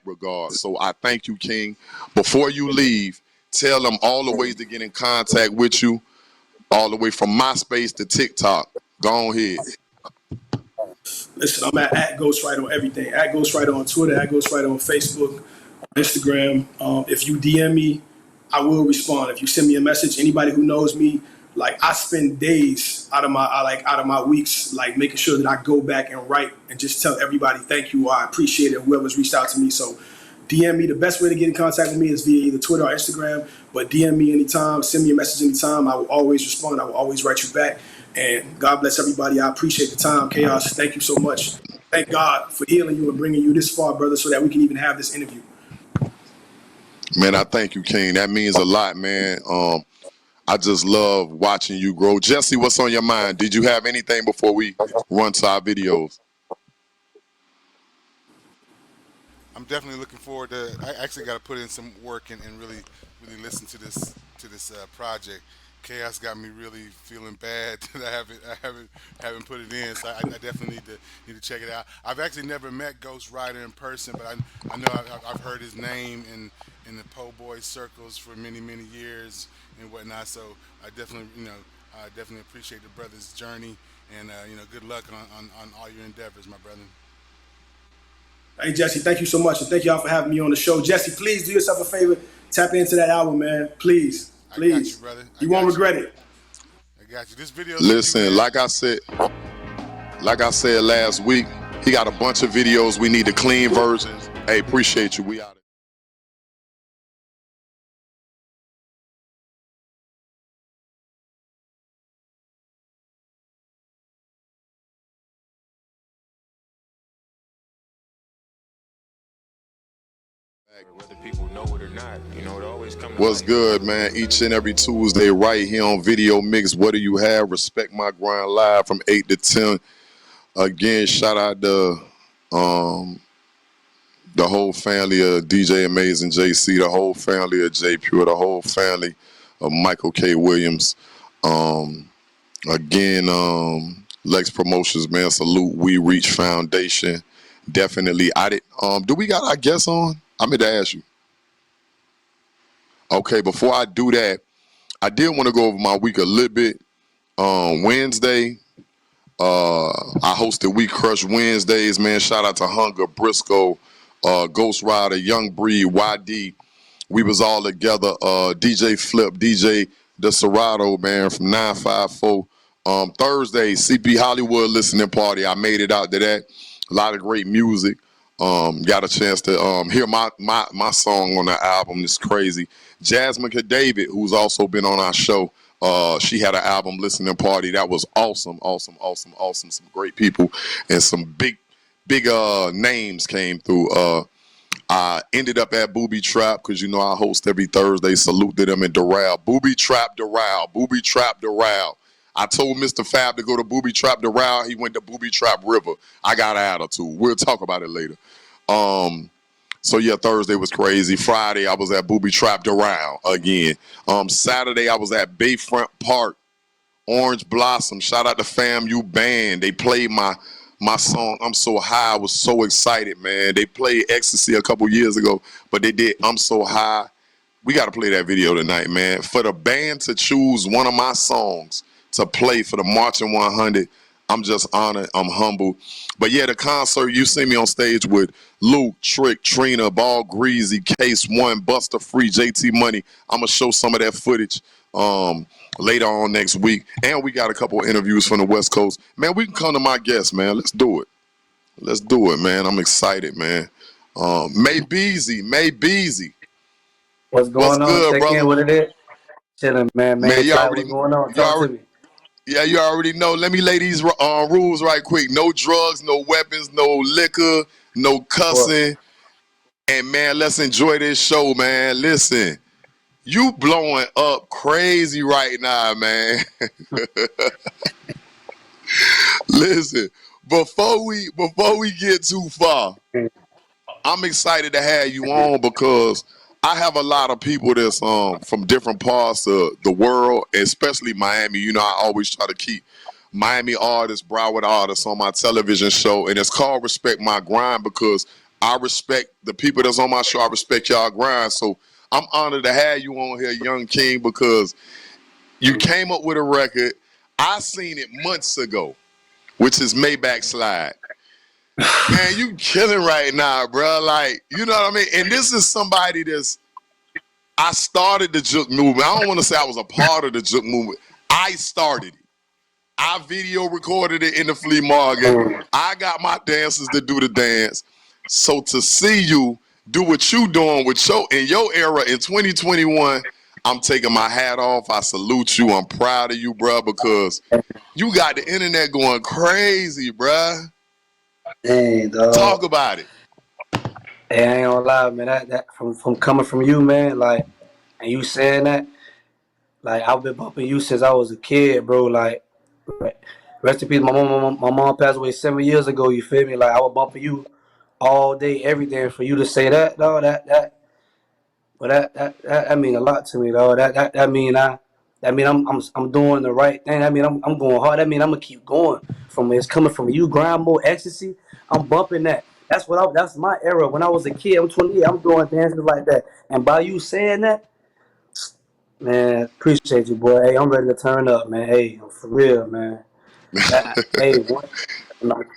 A: regard. So I thank you, King. Before you leave, tell them all the ways to get in contact with you, all the way from MySpace to TikTok. Go ahead.
C: Listen, I'm at Ghostwriter on everything. At Ghostwriter on Twitter, at Ghostwriter on Facebook, Instagram. If you DM me, I will respond. If you send me a message, anybody who knows me, like I spend days out of my weeks, like making sure that I go back and write and just tell everybody thank you or I appreciate it, whoever's reached out to me. So DM me. The best way to get in contact with me is via either Twitter or Instagram, but DM me anytime, send me a message anytime. I will always respond. I will always write you back. And God bless everybody. I appreciate the time. Chaos, thank you so much. Thank God for healing you and bringing you this far, brother, so that we can even have this interview.
A: Man, I thank you, King. That means a lot, man. I just love watching you grow. Jesse, what's on your mind? Did you have anything before we run to our videos?
B: I'm definitely looking forward to. I actually got to put in some work and really listen to this project. Chaos got me really feeling bad that I haven't put it in. So I definitely need to check it out. I've actually never met Ghostwriter in person, but I know I've heard his name in the Po' Boy circles for many years and whatnot. So I definitely I definitely appreciate the brother's journey and good luck on all your endeavors, my brother.
C: Hey, Jesse, thank you so much. And thank y'all for having me on the show. Jesse, please do yourself a favor. Tap into that album, man. Please.
B: I got you, brother.
C: You won't regret it.
B: I got you. This video.
A: Listen, like I said last week, he got a bunch of videos. We need the clean versions. Hey, appreciate you. We out.
D: Whether people know it or not, it always comes.
A: What's good, man? Each and every Tuesday right here on Video Mix. What do you have? Respect My Grind live from 8 to 10. Again, shout out to the whole family of DJ Amazing JC, the whole family of J Pure, the whole family of Michael K. Williams. Lex Promotions, man. Salute We Reach Foundation. Definitely. Do we got our guests on? I meant to ask you. Okay, before I do that, I did want to go over my week a little bit. Wednesday, I hosted Week Crush Wednesdays, man. Shout out to Hunger, Briscoe, Ghost Rider, Young Breed, YD. We was all together. DJ Flip, DJ The Serato, man, from 954. Thursday, CP Hollywood listening party. I made it out to that. A lot of great music. Got a chance to hear my song on the album. It's crazy. Jasmine David, who's also been on our show, she had an album listening party. That was awesome. Some great people and some big names came through. I ended up at Booby Trap because I host every Thursday. Salute to them in Doral. Booby Trap Doral. I told Mr. Fab to go to Booby Trap Doral. He went to Booby Trap River. I got an attitude. We'll talk about it later. So yeah, Thursday was crazy. Friday I was at Booby Trap Doral again. Saturday I was at Bayfront Park, Orange Blossom. Shout out to FAMU Band. They played my song, I'm So High. I was so excited, man. They played Ecstasy a couple years ago, but they did I'm So High. We got to play that video tonight, man. For the band to choose one of my songs to play for the Marching 100, I'm just honored. I'm humble. But yeah, the concert, you see me on stage with Luke, Trick, Trina, Ball Greasy, Case One, Buster Free, JT Money. I'm gonna show some of that footage later on next week. And we got a couple of interviews from the West Coast. Man, we can come to my guest, man. Let's do it. Let's do it, man. I'm excited, man. Maybeezy.
E: What's
A: What's
E: going on?
A: good,
E: Check in
A: brother?
E: with it. Chilling, man.
A: Man,
E: Main flight. What's going on? Talk to me.
A: Yeah, you already know. Let me lay these rules right quick. No drugs, no weapons, no liquor, no cussing. And man, let's enjoy this show, man. Listen, you blowing up crazy right now, man. Listen, before we get too far, I'm excited to have you on because I have a lot of people that's from different parts of the world, especially Miami. You know, I always try to keep Miami artists, Broward artists on my television show, and it's called Respect My Grind because I respect the people that's on my show. I respect y'all grind. So I'm honored to have you on here, Young King, because you came up with a record. I seen it months ago, which is Maybach Slide. Man, you killing right now, bro. Like, you know what I mean? And this is somebody I started the Juke movement. I don't want to say I was a part of the Juke movement. I started it. I video recorded it in the flea market. I got my dancers to do the dance. So to see you do what you doing with in your era in 2021, I'm taking my hat off. I salute you. I'm proud of you, bro, because you got the internet going crazy, bro.
E: Hey, dog.
A: Talk about it.
E: Hey, I ain't gonna lie, man. That from coming from you, man. Like, and you saying that, like, I've been bumping you since I was a kid, bro. Like, rest in peace. My mom passed away 7 years ago. You feel me? Like, I was bumping you all day, every day. And for you to say that, dog, that mean a lot to me, dog. That mean I'm doing the right thing. I mean I'm going hard. I mean I'm gonna keep going. From it's coming from you, grind more ecstasy. I'm bumping that. That's my era. When I was a kid, I'm 28. I'm doing dances like that. And by you saying that, man, appreciate you, boy. Hey, I'm ready to turn up, man. Hey, for real, man. Hey,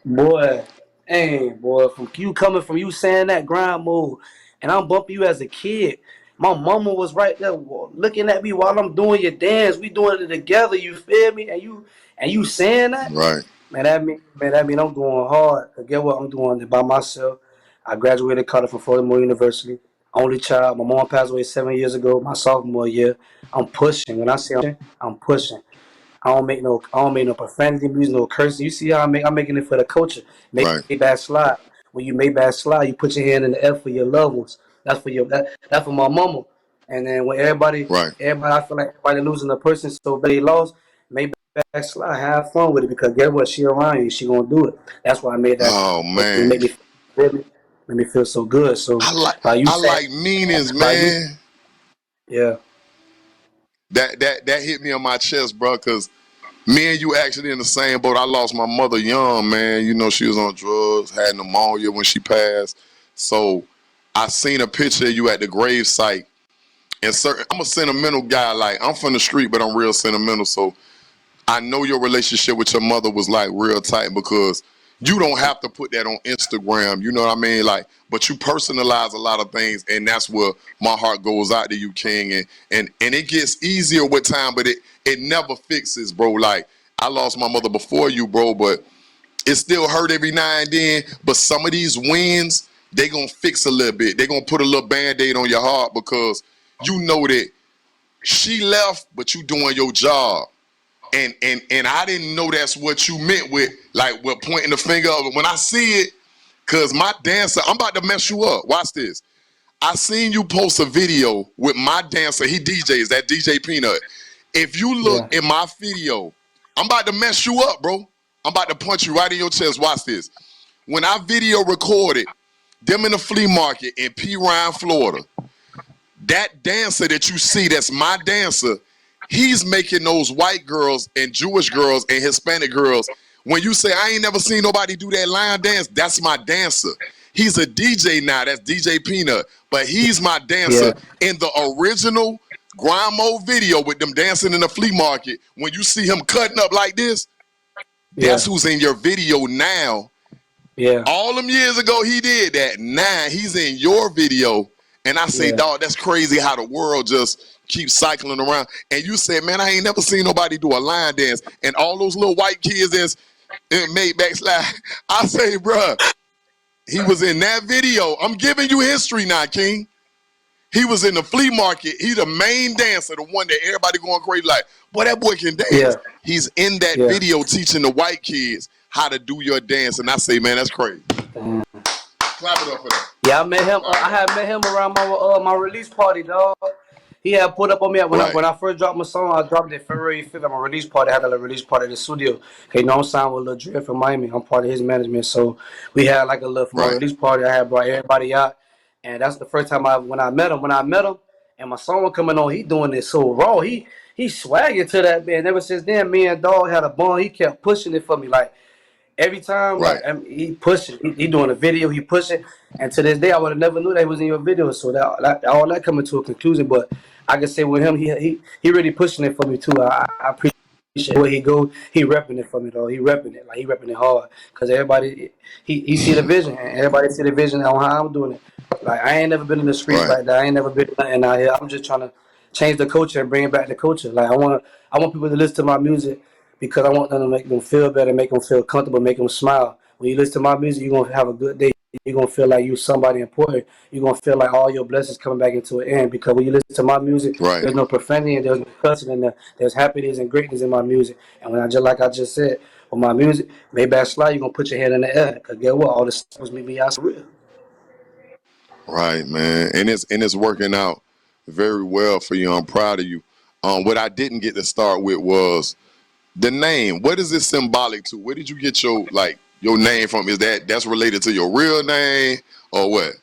E: boy, hey, boy, from you coming from you saying that grind mode, and I'm bumping you as a kid. My mama was right there looking at me while I'm doing your dance. We doing it together. You feel me? And you saying that,
A: right?
E: Man, that mean I'm going hard. Get what I'm doing it by myself. I graduated college from Florida University. Only child. My mom passed away 7 years ago. My sophomore year. I'm pushing. When I say I'm pushing. I don't make no profanity music, no cursing. You see how I'm making it for the culture. Make bad slide. When you make bad slide, you put your hand in the air for your loved ones. That's for my mama. And then when everybody, I feel like everybody losing a person, so they lost. Make bad slide. Have fun with it because guess what? She around you. She gonna do it. That's why I made that.
A: Oh man,
E: it made me feel so good. So
A: I like meanings, man.
E: Yeah.
A: That hit me on my chest, bro, because me and you actually in the same boat. I lost my mother young, man. You know, she was on drugs, had pneumonia when she passed. So I seen a picture of you at the grave site. And I'm a sentimental guy. Like, I'm from the street, but I'm real sentimental. So I know your relationship with your mother was like real tight because you don't have to put that on Instagram. You know what I mean? Like, but you personalize a lot of things, and that's where my heart goes out to you, King. And it gets easier with time, but it never fixes, bro. Like, I lost my mother before you, bro, but it still hurt every now and then. But some of these wins, they gonna fix a little bit. They gonna put a little Band-Aid on your heart because you know that she left, but you doing your job. And I didn't know that's what you meant with, like, with pointing the finger up. When I see it, because my dancer, I'm about to mess you up. Watch this. I seen you post a video with my dancer. He DJs, that DJ Peanut. If you look in my video, I'm about to mess you up, bro. I'm about to punch you right in your chest. Watch this. When I video recorded them in the flea market in P. Ryan, Florida, that dancer that you see, that's my dancer, he's making those white girls and Jewish girls and Hispanic girls. When you say, I ain't never seen nobody do that line dance, that's my dancer. He's a DJ now, that's DJ Peanut, but he's my dancer. In the original Grind Mode video with them dancing in the flea market, when you see him cutting up like this, That's
E: Yeah.
A: who's in your video now.
E: Yeah.
A: All them years ago, he did that. Now he's in your video. And I say,
E: Yeah.
A: dog, that's crazy how the world just keeps cycling around. And you said, man, I ain't never seen nobody do a line dance. And all those little white kids that's made backslide. I say, bruh, he was in that video. I'm giving you history now, King. He was in the flea market. He the main dancer, the one that everybody going crazy like, boy, that boy can dance.
E: Yeah.
A: He's in that
E: Yeah.
A: video teaching the white kids how to do your dance. And I say, man, that's crazy. Clap it up for that.
E: Yeah, I met him. I had met him around my release party, dog. He had put up on me when I first dropped my song. I dropped it February 5th at my release party. I had a release party at the studio. Okay, you know, I'm signed with Lil Dre from Miami. I'm part of his management, so we had like a little for my release party. I had brought everybody out, and that's the first time when I met him, and my song was coming on. He doing this so raw. He swagging to that man. Ever since then, me and Dog had a bond. He kept pushing it for me like. Every time, like he pushing, he doing a video, he pushing, and to this day, I would have never knew that he was in your video. So that all that coming to a conclusion. But I can say with him, he really pushing it for me too. I appreciate where he go. He repping it for me though. He repping it like he repping it hard because everybody he see the vision and everybody see the vision on how I'm doing it. Like I ain't never been in the streets like that. I ain't never been nothing out here. I'm just trying to change the culture and bring back the culture. Like I want people to listen to my music. Because I want them to make them feel better, make them feel comfortable, make them smile. When you listen to my music, you're going to have a good day. You're going to feel like you're somebody important. You're going to feel like all your blessings coming back into an end. Because when you listen to my music, there's no profanity and there's no cussing in there. There's happiness and greatness in my music. And when like I just said, with my music, maybe slide, you're going to put your head in the air. Because guess what? All the songs make me out real.
A: Right, man. And it's working out very well for you. I'm proud of you. What I didn't get to start with was the name. What is it symbolic to? Where did you get your name from? Is that's related to your real name or what?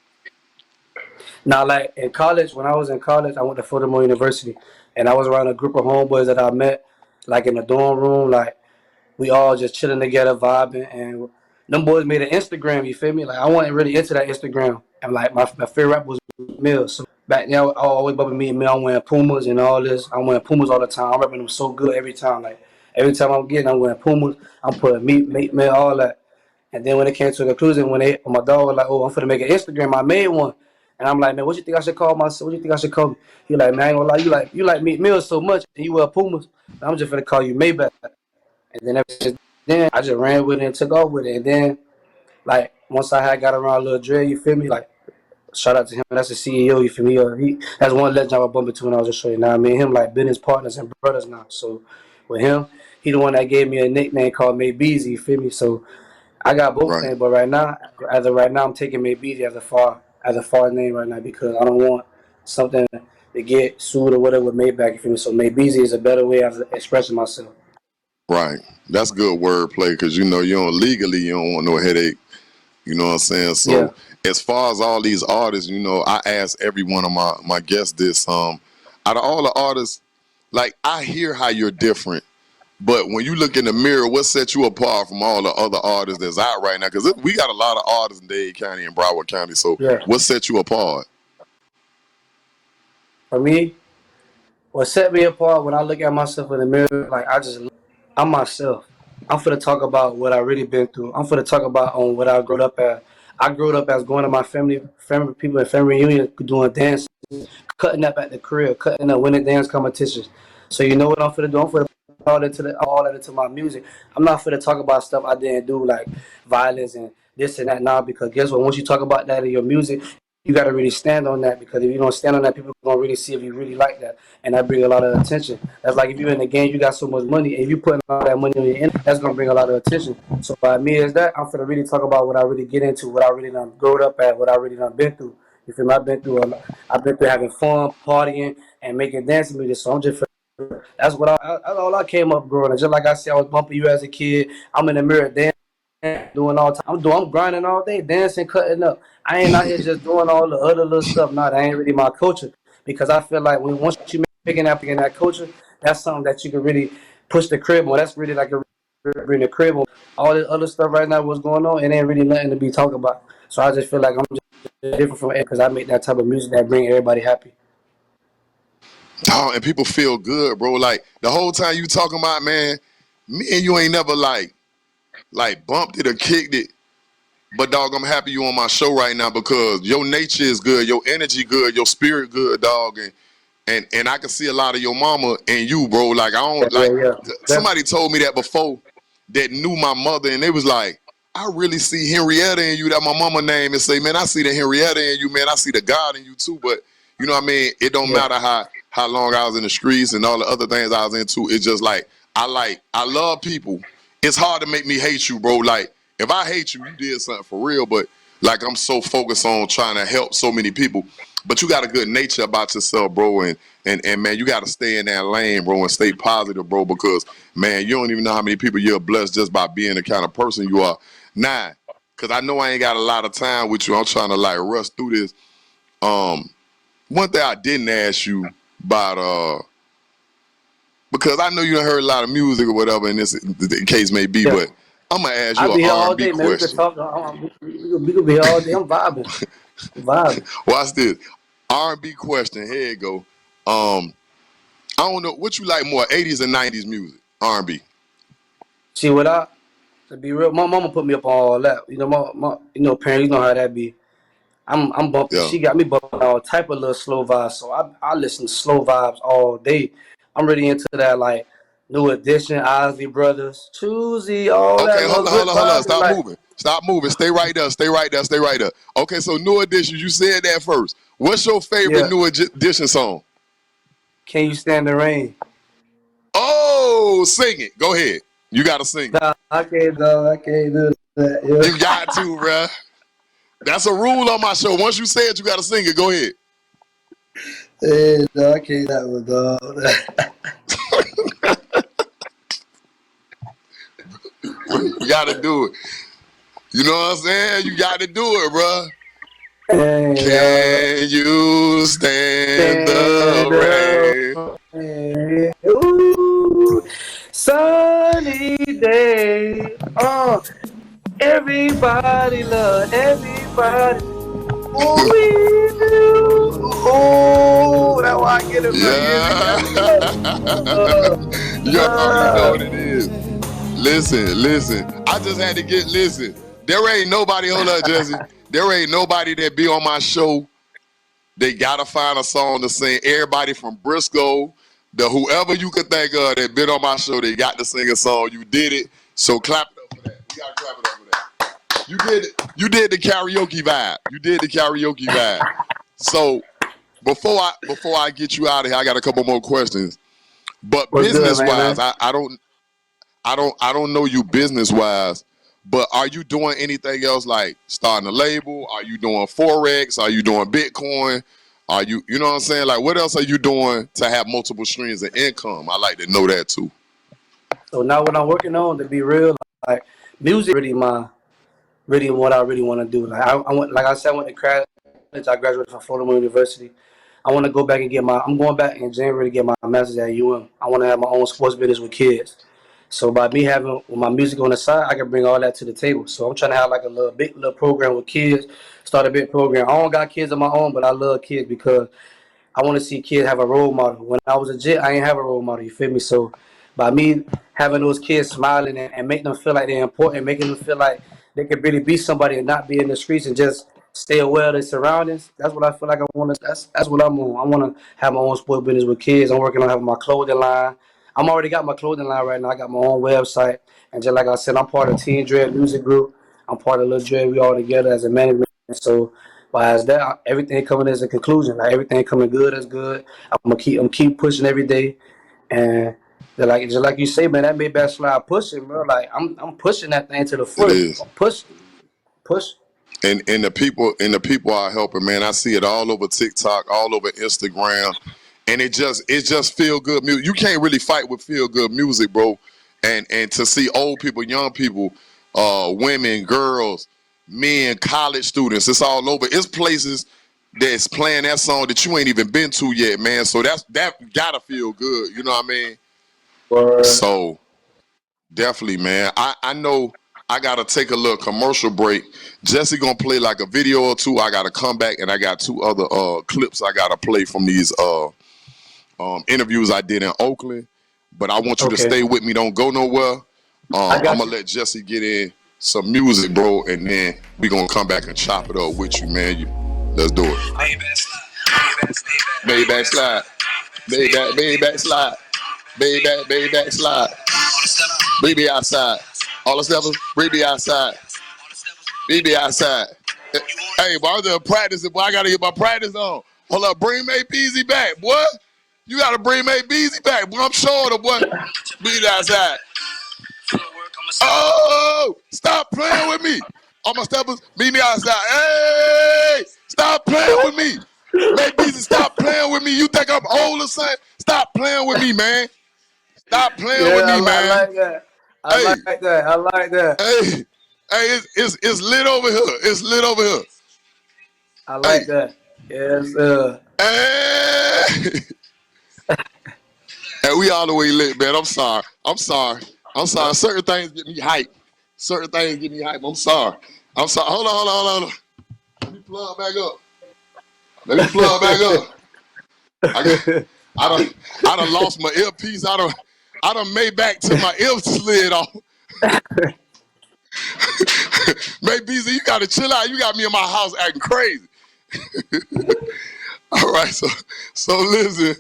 E: Now, like in college, when I was in college, I went to Furthermore University, and I was around a group of homeboys that I met, like in the dorm room, like we all just chilling together, vibing, and them boys made an Instagram. You feel me? Like I wasn't really into that Instagram, and like my favorite rapper was Mills. So back now, I always bumping me and Mill. I'm wearing Pumas and all this. I'm wearing Pumas all the time. I'm rapping them so good every time. Like every time I'm wearing Pumas. I'm putting meat, Mill, all that. And then when it came to the conclusion, when my dog was like, "Oh, I'm finna make an Instagram," I made one. And I'm like, man, what you think I should call myself? What you think I should call me? He like, man, I ain't gonna lie, you like Meat Mills so much, and you wear Pumas. I'm just gonna call you Maybach. And then ever since then, I just ran with it and took off with it. And then, like, once I had got around Lil Dre, you feel me? Like, shout out to him. That's the CEO, you feel me? That's one legend I was bumping to when I was just showing. Now, me and him, like, business partners and brothers now. So, with him, he the one that gave me a nickname called Maybeezy, you feel me? So, I got both names, but as of right now, I'm taking Maybeezy as a far name right now because I don't want something to get sued or whatever with Maybach. You feel me? So Maybeezy is a better way of expressing myself.
A: Right. That's good wordplay because you don't legally you don't want no headache. You know what I'm saying? So as far as all these artists, I ask every one of my guests this. Out of all the artists, like I hear how you're different. But when you look in the mirror, what sets you apart from all the other artists that's out right now? Because we got a lot of artists in Dade County and Broward County. So what sets you apart?
E: For me, what set me apart when I look at myself in the mirror, like I'm myself. I'm finna talk about what I really been through. I'm finna talk about on what I grew up as. I grew up as going to my family people at family reunion doing dances, cutting up at the crib, cutting up winning dance competitions. So you know what I'm finna do? I'm finna put all that into my music. I'm not finna talk about stuff I didn't do like violence and this and that now because guess what? Once you talk about that in your music, you gotta really stand on that because if you don't stand on that, people gonna really see if you really like that, and that bring a lot of attention. That's like if you're in the game, you got so much money, and if you putting all that money on your end, that's gonna bring a lot of attention. So by me is that I'm finna really talk about what I really get into, what I really done growed up at, what I really done been through. You feel me? I've been through having fun, partying, and making dancing music. So I'm just that's all I came up growing. And just like I said, I was bumping you as a kid. I'm in the mirror dancing. Doing all time. I'm grinding all day, dancing, cutting up. I ain't out here just doing all the other little stuff. No, that ain't really my culture. Because I feel like once you picking that culture, that's something that you can really push the crib on. That's really like a bring the crib on. All this other stuff right now, what's going on, it ain't really nothing to be talking about. So I just feel like I'm just different from it because I make that type of music that bring everybody happy.
A: Oh, and people feel good, bro. Like the whole time you talking about, man, me and you ain't never like like bumped it or kicked it. But dog, I'm happy you on my show right now because your nature is good, your energy good, your spirit good, dog, and I can see a lot of your mama and you, bro. Like I don't like
E: Yeah.
A: somebody told me that before that knew my mother, and they was like, I really see Henrietta in you. That my mama name and say, man, I see the Henrietta in you, man. I see the God in you too. But you know what I mean? It don't matter how long I was in the streets and all the other things I was into. It's just like I love people. It's hard to make me hate you, bro. Like if I hate you, you did something for real. But like I'm so focused on trying to help so many people. But you got a good nature about yourself, bro, and man, you got to stay in that lane, bro, and stay positive, bro, because man, you don't even know how many people you're blessed just by being the kind of person you are. Nah, because I know I ain't got a lot of time with you. I'm trying to like rush through this. One thing I didn't ask you about, because I know you done heard a lot of music or whatever, in this the case may be, but I'm gonna ask
E: I'll
A: you an
E: be here all
A: R&B
E: day, man. We could
A: question.
E: talk. We could be here all day. I'm vibing.
A: Watch this R&B question. Here you go. I don't know what you like more, 80s and 90s music, R&B.
E: See what to be real, my mama put me up on all that. You know, my parents, you know how that be. I'm bumping.
A: Yeah.
E: She got me bumping all type of little slow vibes. So I listen to slow vibes all day. I'm really into that like New Edition, Ozzy Brothers, Choosy, all
A: Okay,
E: that little
A: hold on,
E: good
A: hold on.
E: vibes.
A: Stop
E: Like,
A: moving. Stop moving. Stay right there. Stay right there. Stay right there. Okay, so New Edition, you said that first. What's your favorite
E: yeah,
A: New Edition song?
E: Can You Stand the Rain?
A: Oh, sing it. Go ahead. You got to sing it.
E: Nah, I can't do that.
A: You
E: Yeah.
A: got to, bruh. That's a rule on my show. Once you say it, you got to sing it. Go ahead.
E: Hey, dog, I can't that one, dog.
A: You got to do it. You know what I'm saying? You got to do it, bruh.
E: Hey,
A: Can you stand
E: stand
A: the rain?
E: up. Hey, ooh, sunny day. Everybody love everybody. Ooh, ooh, that's why I get it from
A: Yeah. You already know what it is. Listen. I just had to listen. There ain't nobody, hold up, Jesse. There ain't nobody that be on my show. They gotta find a song to sing. Everybody from Briscoe, whoever you could think of that been on my show, they got to sing a song. You did it. So clap it up for that. You gotta clap it up for that. You did the karaoke vibe. You did the karaoke vibe. So before I get you out of here, I got a couple more questions. But
E: What's good,
A: business wise,
E: man?
A: I don't know you business wise, but are you doing anything else like starting a label? Are you doing Forex? Are you doing Bitcoin? Are you know what I'm saying? Like what else are you doing to have multiple streams of income? I like to know that too.
E: So now what I'm working on, to be real, like music, really what I really want to do. Like I went, like I said, I went to college. I graduated from Florida University. I want to go back and I'm going back in January to get my master's at UM. I want to have my own sports business with kids. So by me having my music on the side, I can bring all that to the table. So I'm trying to have like a big little program with kids. Start a big program. I don't got kids of my own, but I love kids because I want to see kids have a role model. When I was a kid, I ain't have a role model. You feel me? So by me having those kids smiling and making them feel like they're important, making them feel like they could really be somebody and not be in the streets and just stay aware of their surroundings. That's what I feel like I want to. That's what I'm on. I want to have my own sport business with kids. I'm working on having my clothing line. I'm already got my clothing line right now. I got my own website, and just like I said, I'm part of Team Dread Music Group. I'm part of Lil Dread. We all together as a management. So but as that, everything coming as a conclusion. Like everything coming good is good. I'm keep pushing every day, and just like you say, man, that Maybach slide pushing, bro. Like I'm pushing that thing to the
A: It
E: fullest.
A: is.
E: I'm push.
A: And the people are helping, man. I see it all over TikTok, all over Instagram, and it just feel good music. You can't really fight with feel good music, bro. And to see old people, young people, women, girls, men, college students, it's all over. It's places that's playing that song that you ain't even been to yet, man. So that gotta feel good. You know what I mean?
E: Or
A: So definitely, man. I know I gotta take a little commercial break. Jesse gonna play like a video or two. I gotta come back and I got two other clips I gotta play from these interviews I did in Oakland. But I want you to
E: okay.
A: stay with me. Don't go nowhere.
E: I
A: I'm
E: got
A: gonna
E: you.
A: let Jesse get in some music, bro, and then we gonna come back and chop it up with you, man. Let's do it. Maybach slide, Maybach slide, Maybach slide. Baby outside, all the steppers, baby outside, baby outside. Hey, boy, I'm just practicing, boy. I gotta get my practice on. Hold up, bring Maybeezy back, boy. You gotta bring Maybeezy back, boy. I'm short of boy. Baby outside. Oh, stop playing with me. All my steppers, meet me outside. Hey, stop playing with me. Maybeezy, stop playing with me. You think I'm old or something? Stop playing with me, man. Stop playing with
E: Yeah,
A: me,
E: I
A: man.
E: like that. I
A: Hey,
E: like that. I like that.
A: hey, hey, it's lit over here. It's lit over here.
E: I
A: Hey,
E: like that. Yes,
A: hey. Hey, we all the way lit, man. I'm sorry. I'm sorry. I'm sorry. Certain things get me hype. Certain things get me hype. I'm sorry. I'm sorry. Hold on. Let me plug back up. Let me plug back up. I done lost my earpiece. I done made back to my ear slid off. Maybeezy, you gotta chill out. You got me in my house acting crazy. All right, so listen.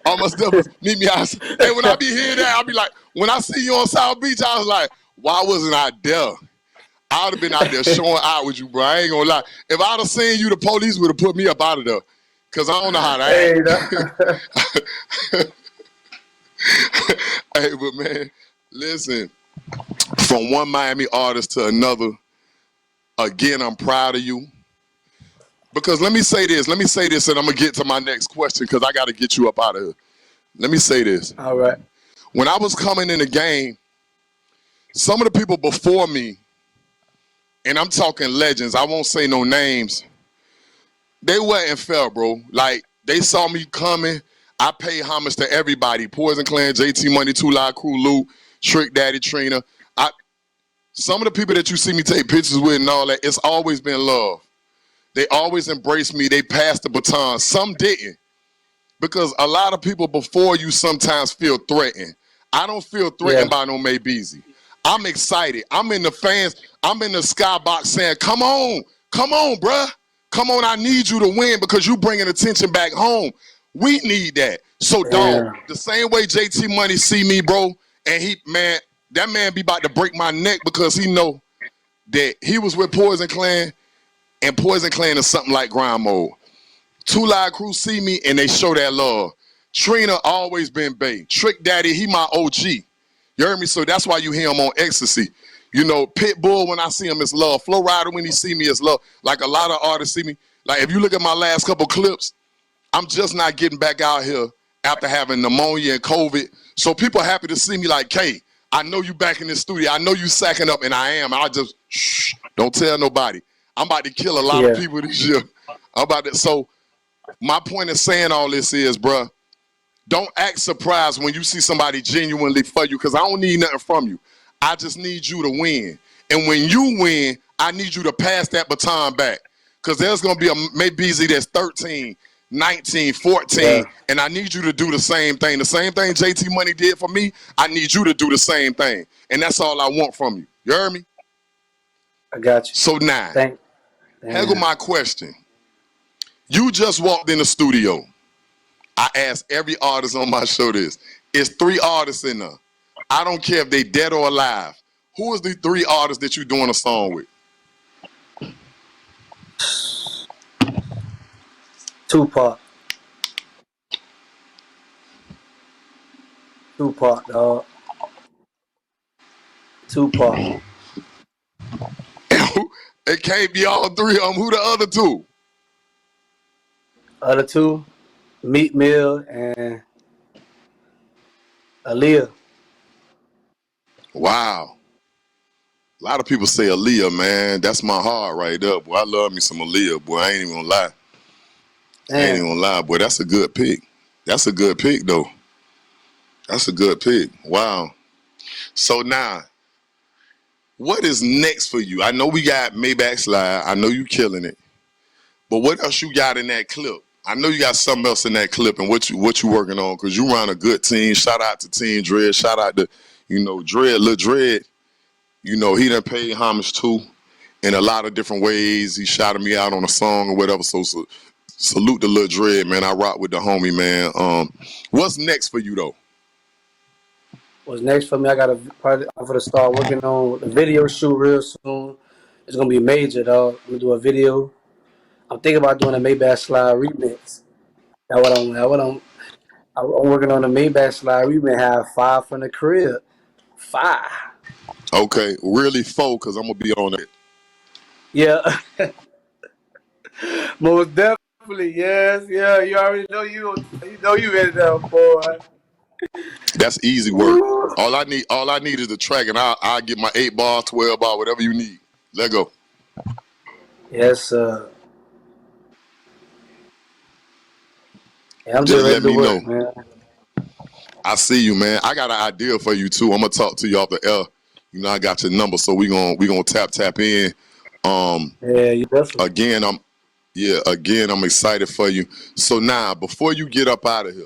A: All my steppers, meet me outside. Hey, when I be hearing that, I be like, when I see you on South Beach, I was like, why wasn't I there? I would have been out there showing out with you, bro. I ain't gonna lie. If I'd have seen you, the police would have put me up out of there. Cause I don't know how to
E: hey,
A: act. Hey, but man, listen. From one Miami artist to another, again, I'm proud of you. Because let me say this, and I'm gonna get to my next question because I gotta get you up out of here. Let me say this.
E: all right.
A: When I was coming in the game, some of the people before me, and I'm talking legends, I won't say no names, they wasn't fair, bro. Like, they saw me coming. I paid homage to everybody. Poison Clan, JT Money, Two Live Crew, Luke, Trick Daddy, Trina. Some of the people that you see me take pictures with and all that, it's always been love. They always embraced me. They passed the baton. Some didn't. Because a lot of people before you sometimes feel threatened. I don't feel threatened by no Maybeezy. I'm excited. I'm in the fans. I'm in the skybox saying, come on, bruh. Come on, I need you to win because you bringing attention back home. We need that. So, dog, the same way JT Money see me, bro, and that man be about to break my neck because he know that he was with Poison Clan, and Poison Clan is something like grind mode. Two Live Crew see me and they show that love. Trina always been bae. Trick Daddy, he my OG. You heard me? So that's why you hear him on Ecstasy. You know, Pitbull, when I see him, it's love. Flow Rider, when he see me, it's love. Like a lot of artists see me. Like if you look at my last couple clips, I'm just not getting back out here after having pneumonia and COVID. So people are happy to see me like, K, I know you back in the studio. I know you sacking up, and I am. I just, shh, don't tell nobody. I'm about to kill a lot of people this year. I'm about to, so my point of saying all this is, bruh, don't act surprised when you see somebody genuinely for you because I don't need nothing from you. I just need you to win. And when you win, I need you to pass that baton back because there's going to be a Maybeezy that's 13, 19, 14, and I need you to do the same thing. The same thing JT Money did for me, I need you to do the same thing. And that's all I want from you. You heard me?
E: I got you.
A: So now, here go my question. You just walked in the studio. I ask every artist on my show this. It's 3 artists in there. I don't care if they dead or alive. Who is the 3 artists that you doing a song with?
E: Tupac, dog. Tupac.
A: It can't be all 3 of them. Who the other 2?
E: Other 2, Meat Mill and Aaliyah.
A: Wow. A lot of people say Aaliyah, man. That's my heart right there. Boy, I love me some Aaliyah, boy. I ain't even gonna lie. I ain't even gonna lie, boy. That's a good pick. That's a good pick, though. That's a good pick. Wow. So now, what is next for you? I know we got Maybach Slide. I know you killing it. But what else you got in that clip? I know you got something else in that clip and what you working on because you run a good team. Shout out to Team Dread. Shout out to, You know, Lil Dread, you know, he done paid homage to in a lot of different ways. He shouted me out on a song or whatever. So salute to Lil Dread, man. I rock with the homie, man. What's next for you though?
E: What's next for me? I gotta probably I'm gonna start working on the video shoot real soon. It's gonna be major, dog. I'm gonna do a video. I'm thinking about doing a Maybach Slide remix. I'm working on the Maybach Slide remix. Have 5 from the crib. 5.
A: Okay, really because I'm gonna be on it.
E: Yeah, most definitely. Yes, yeah. You already know you ready now, boy.
A: That's easy work.
E: Woo.
A: All I need is the track, and I'll get my 8 bar, 12 bar, whatever you need. Let go.
E: Yes, yeah, I'm just
A: Just
E: ready
A: let
E: to
A: me know.
E: work, man.
A: I see you, man. I got an idea for you too. I'm gonna talk to you off the air. You know, I got your number, so we gonna tap in.
E: Yeah, you definitely.
A: Again, I'm excited for you. So now, before you get up out of here,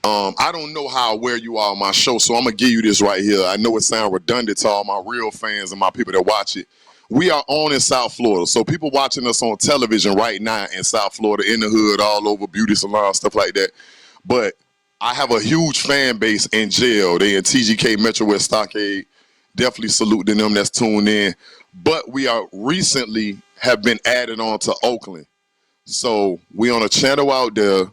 A: I don't know how aware you are on my show, so I'm gonna give you this right here. I know it sounds redundant to all my real fans and my people that watch it. We are on in South Florida, so people watching us on television right now in South Florida, in the hood, all over, beauty salon, stuff like that. But I have a huge fan base in jail. They in TGK Metro West Stockade. Definitely salute to them that's tuned in. But we are recently have been added on to Oakland. So we on a channel out there,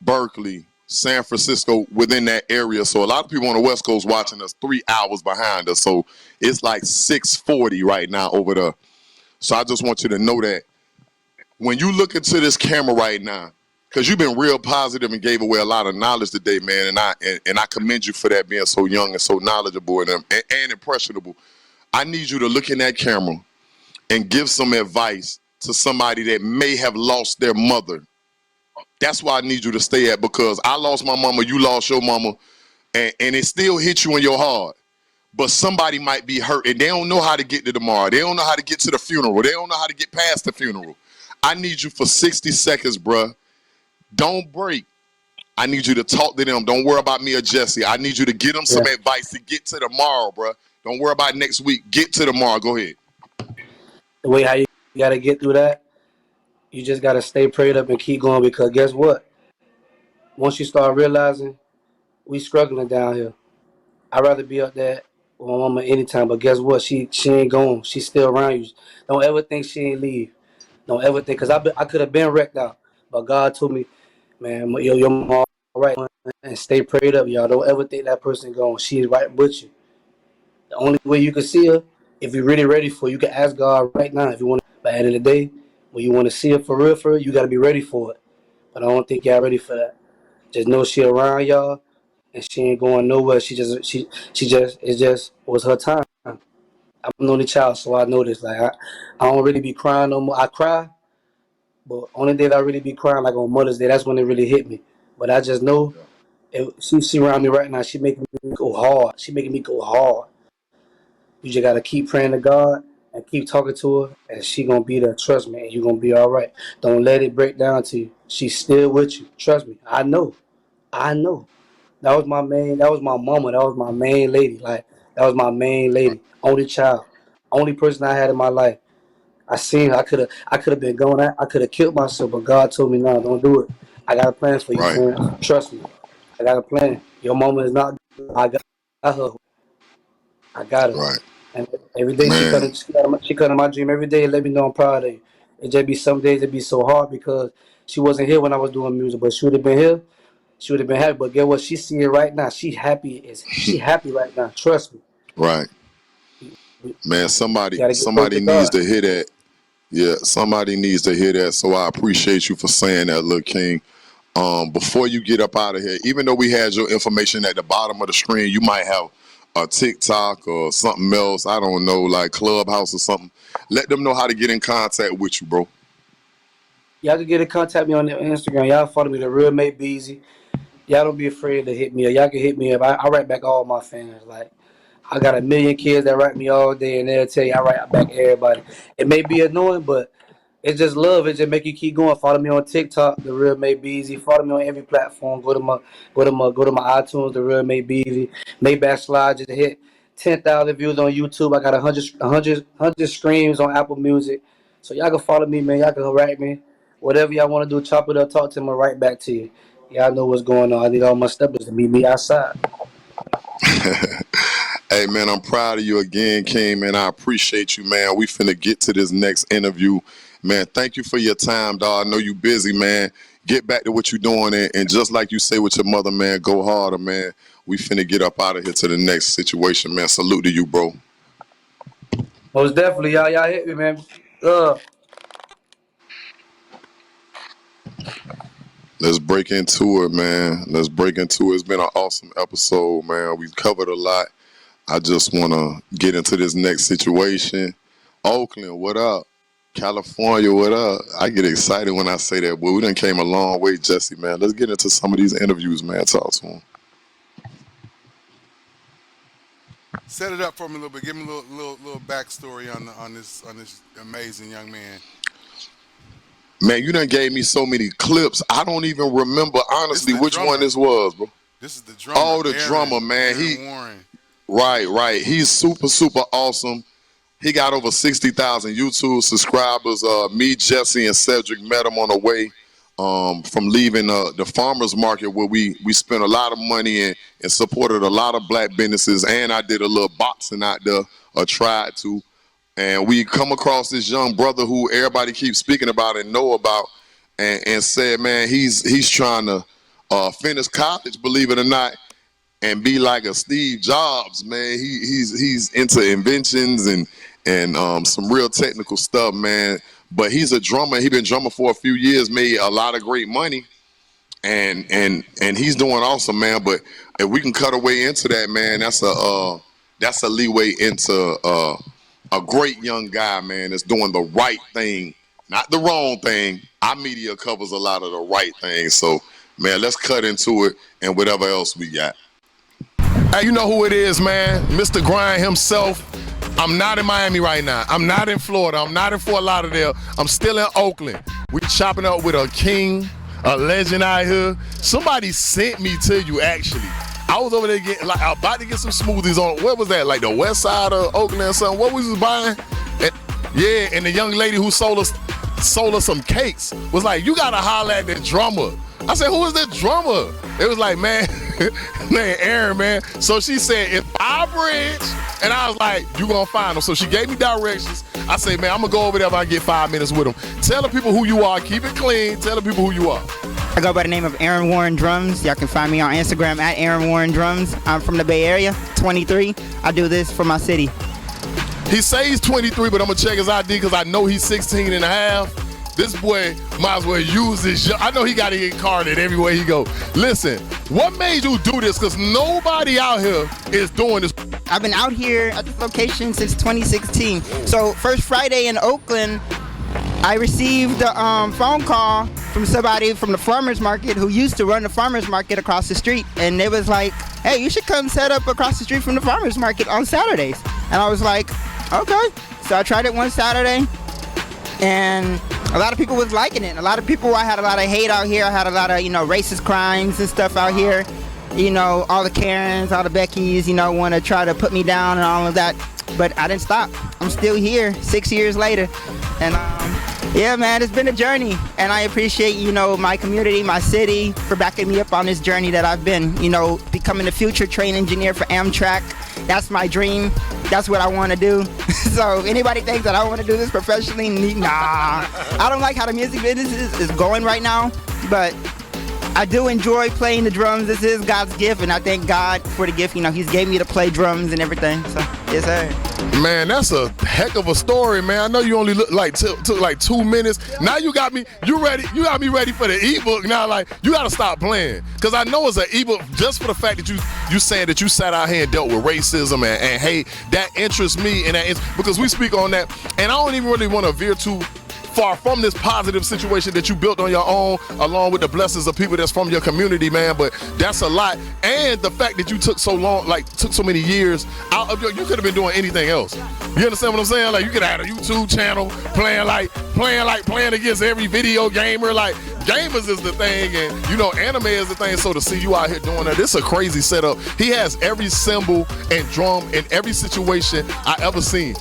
A: Berkeley, San Francisco, within that area. So a lot of people on the West Coast watching us 3 hours behind us. So it's like 6:40 right now over there. So I just want you to know that when you look into this camera right now, because you've been real positive and gave away a lot of knowledge today, man, and I commend you for that, being so young and so knowledgeable and impressionable. I need you to look in that camera and give some advice to somebody that may have lost their mother. That's why I need you to stay at, because I lost my mama, you lost your mama, and it still hit you in your heart. But somebody might be hurt and they don't know how to get to tomorrow. They don't know how to get to the funeral. They don't know how to get past the funeral. I need you for 60 seconds, bruh. Don't break. I need you to talk to them. Don't worry about me or Jesse. I need you to give them some
E: Yeah.
A: advice to get to tomorrow, bruh. Don't worry about next week. Get to tomorrow. Go ahead.
E: The way how you gotta get through that, you just gotta stay prayed up and keep going, because guess what? Once you start realizing we struggling down here, I'd rather be up there with my mama anytime. But guess what? She ain't gone. She's still around you. Don't ever think she ain't leave. Don't ever think, because I could have been wrecked out. But God told me, man, your mom all right, and stay prayed up, y'all. Don't ever think that person gone. She's right with you. The only way you can see her, if you're really ready for it, you can ask God right now if you want. But at the end of the day, when you want to see her for real, you got to be ready for it. But I don't think y'all ready for that. Just know she around y'all, and she ain't going nowhere. It was her time. I'm an only child, so I know this. Like I don't really be crying no more. I cry, but only day that I really be crying, like on Mother's Day, that's when it really hit me. But I just know she around me right now. She making me go hard. She making me go hard. You just gotta keep praying to God and keep talking to her, and she gonna be there. Trust me, and you gonna be all right. Don't let it break down to you. She's still with you. Trust me. I know. I know. That was my main. That was my mama. That was my main lady. Like that was my main lady. Only child. Only person I had in my life. I seen her. I could have been going out. I could have killed myself, but God told me, no, don't do it. I got a plan for you,
A: Right,
E: Terrence. Trust me. I got a plan. Your mama is not. I got her. I got her.
A: right.
E: And every day
A: Man,
E: she come in my dream every day and let me know I'm proud of you. It just be some days it be so hard because she wasn't here when I was doing music, but she would have been here. She would have been happy. But get what? She see it right now. She happy right now. Trust me.
A: right.
E: We
A: Man, somebody
E: gotta get close
A: somebody
E: to
A: needs
E: God.
A: to hear that. Yeah, somebody needs to hear that. So I appreciate you for saying that, Lil King. Before you get up out of here, even though we had your information at the bottom of the screen, you might have a TikTok or something else. I don't know, like Clubhouse or something. Let them know how to get in contact with you, bro.
E: Y'all can get in contact me on Instagram. Y'all follow me, the real Maybeezy. Y'all don't be afraid to hit me up. Y'all can hit me up. I write back all my fans. Like I got a million kids that write me all day, and they'll tell you I write back everybody. It may be annoying, but It's just love. It just make you keep going. Follow me on TikTok, The Real Maybeezy. Follow me on every platform. Go to my iTunes, The Real Maybeezy. Maybach Slide just hit 10,000 views on YouTube. I got 100 streams on Apple Music. So y'all can follow me, man. Y'all can write me. Whatever y'all want to do, chop it up, talk to me, right back to you. Y'all know what's going on. I need all my steppers to meet me outside.
A: Hey, man, I'm proud of you again, King, man. I appreciate you, man. We finna get to this next interview. Man, thank you for your time, dog. I know you busy, man. Get back to what you're doing, and just like you say with your mother, man, go harder, man. We finna get up out of here to the next situation, man. Salute to you, bro.
E: Most definitely, y'all hit me, man.
A: Let's break into it, man. Let's break into it. It's been an awesome episode, man. We've covered a lot. I just want to get into this next situation. Oakland, what up? California, what up? I get excited when I say that, but we done came a long way, Jesse, man. Let's get into some of these interviews, man. Talk to him.
B: Set it up for me a little bit. Give me a little backstory on this amazing young man.
A: Man, you done gave me so many clips. I don't even remember honestly which one this was, bro.
B: This is the drummer.
A: Oh, the drummer, man.
B: Warren.
A: Right. He's super awesome. He got over 60,000 YouTube subscribers. Me, Jesse, and Cedric met him on the way from leaving the farmers market, where we spent a lot of money and supported a lot of black businesses. And I did a little boxing out there, or tried to. And we come across this young brother who everybody keeps speaking about and know about, and said, man, he's trying to finish college, believe it or not, and be like a Steve Jobs, man. He's into inventions and some real technical stuff, man. But he's a drummer. He's been drumming for a few years, made a lot of great money, and he's doing awesome, man. But if we can cut away into that, man, that's a leeway into a great young guy, man, that's doing the right thing, not the wrong thing. Our media covers a lot of the right things. So, man, let's cut into it and whatever else we got.
F: Hey, you know who it is, man? Mr. Grind himself. I'm not in Miami right now. I'm not in Florida. I'm not in Fort Lauderdale. I'm still in Oakland. We chopping up with a king, a legend out here. Somebody sent me to you, actually. I was over there about to get some smoothies on, what was that, like the west side of Oakland or something? What was you buying? And the young lady who sold us some cakes was like, you gotta holler at the drummer. I said, who is the drummer? It was like, man, Aaron, man. So she said, it's our bridge. And I was like, you gonna find him. So she gave me directions. I said, man, I'm gonna go over there if I get 5 minutes with him. Tell the people who you are, keep it clean. Tell the people who you are.
G: I go by the name of Aaron Warren Drums. Y'all can find me on Instagram at Aaron Warren Drums. I'm from the Bay Area, 23. I do this for my city.
F: He says he's 23, but I'm gonna check his ID because I know he's 16 and a half. This boy might as well use this. I know he got to get carded everywhere he go. Listen, what made you do this? Because nobody out here is doing this.
G: I've been out here at this location since 2016. So first Friday in Oakland, I received a phone call from somebody from the farmer's market who used to run the farmer's market across the street. And they was like, hey, you should come set up across the street from the farmer's market on Saturdays. And I was like, okay. So I tried it one Saturday, and a lot of people was liking it. I had a lot of hate out here. I had a lot of, racist crimes and stuff out here. All the Karens, all the Beckys, want to try to put me down and all of that. But I didn't stop. I'm still here 6 years later. And yeah, man, it's been a journey. And I appreciate, my community, my city for backing me up on this journey that I've been, becoming the future train engineer for Amtrak. That's my dream. That's what I want to do. So if anybody thinks that I want to do this professionally, nah. I don't like how the music business is going right now, but I do enjoy playing the drums. This is God's gift, and I thank God for the gift. He's gave me to play drums and everything. So, yes, sir.
F: Man, that's a heck of a story, man. I know you only took like 2 minutes. Now you got me ready. You got me ready for the ebook. Now, you got to stop playing, because I know it's an ebook just for the fact that you saying that you sat out here and dealt with racism and hate. That interests me, and because we speak on that, and I don't even really want to veer too far from this positive situation that you built on your own, along with the blessings of people that's from your community, man. But that's a lot. And the fact that you took so long, like took so many years out of you could have been doing anything else. You understand what I'm saying? Like you could have had a YouTube channel playing against every video gamer. Like gamers is the thing, and you know, anime is the thing. So to see you out here doing that, this is a crazy setup. He has every symbol and drum in every situation I ever seen.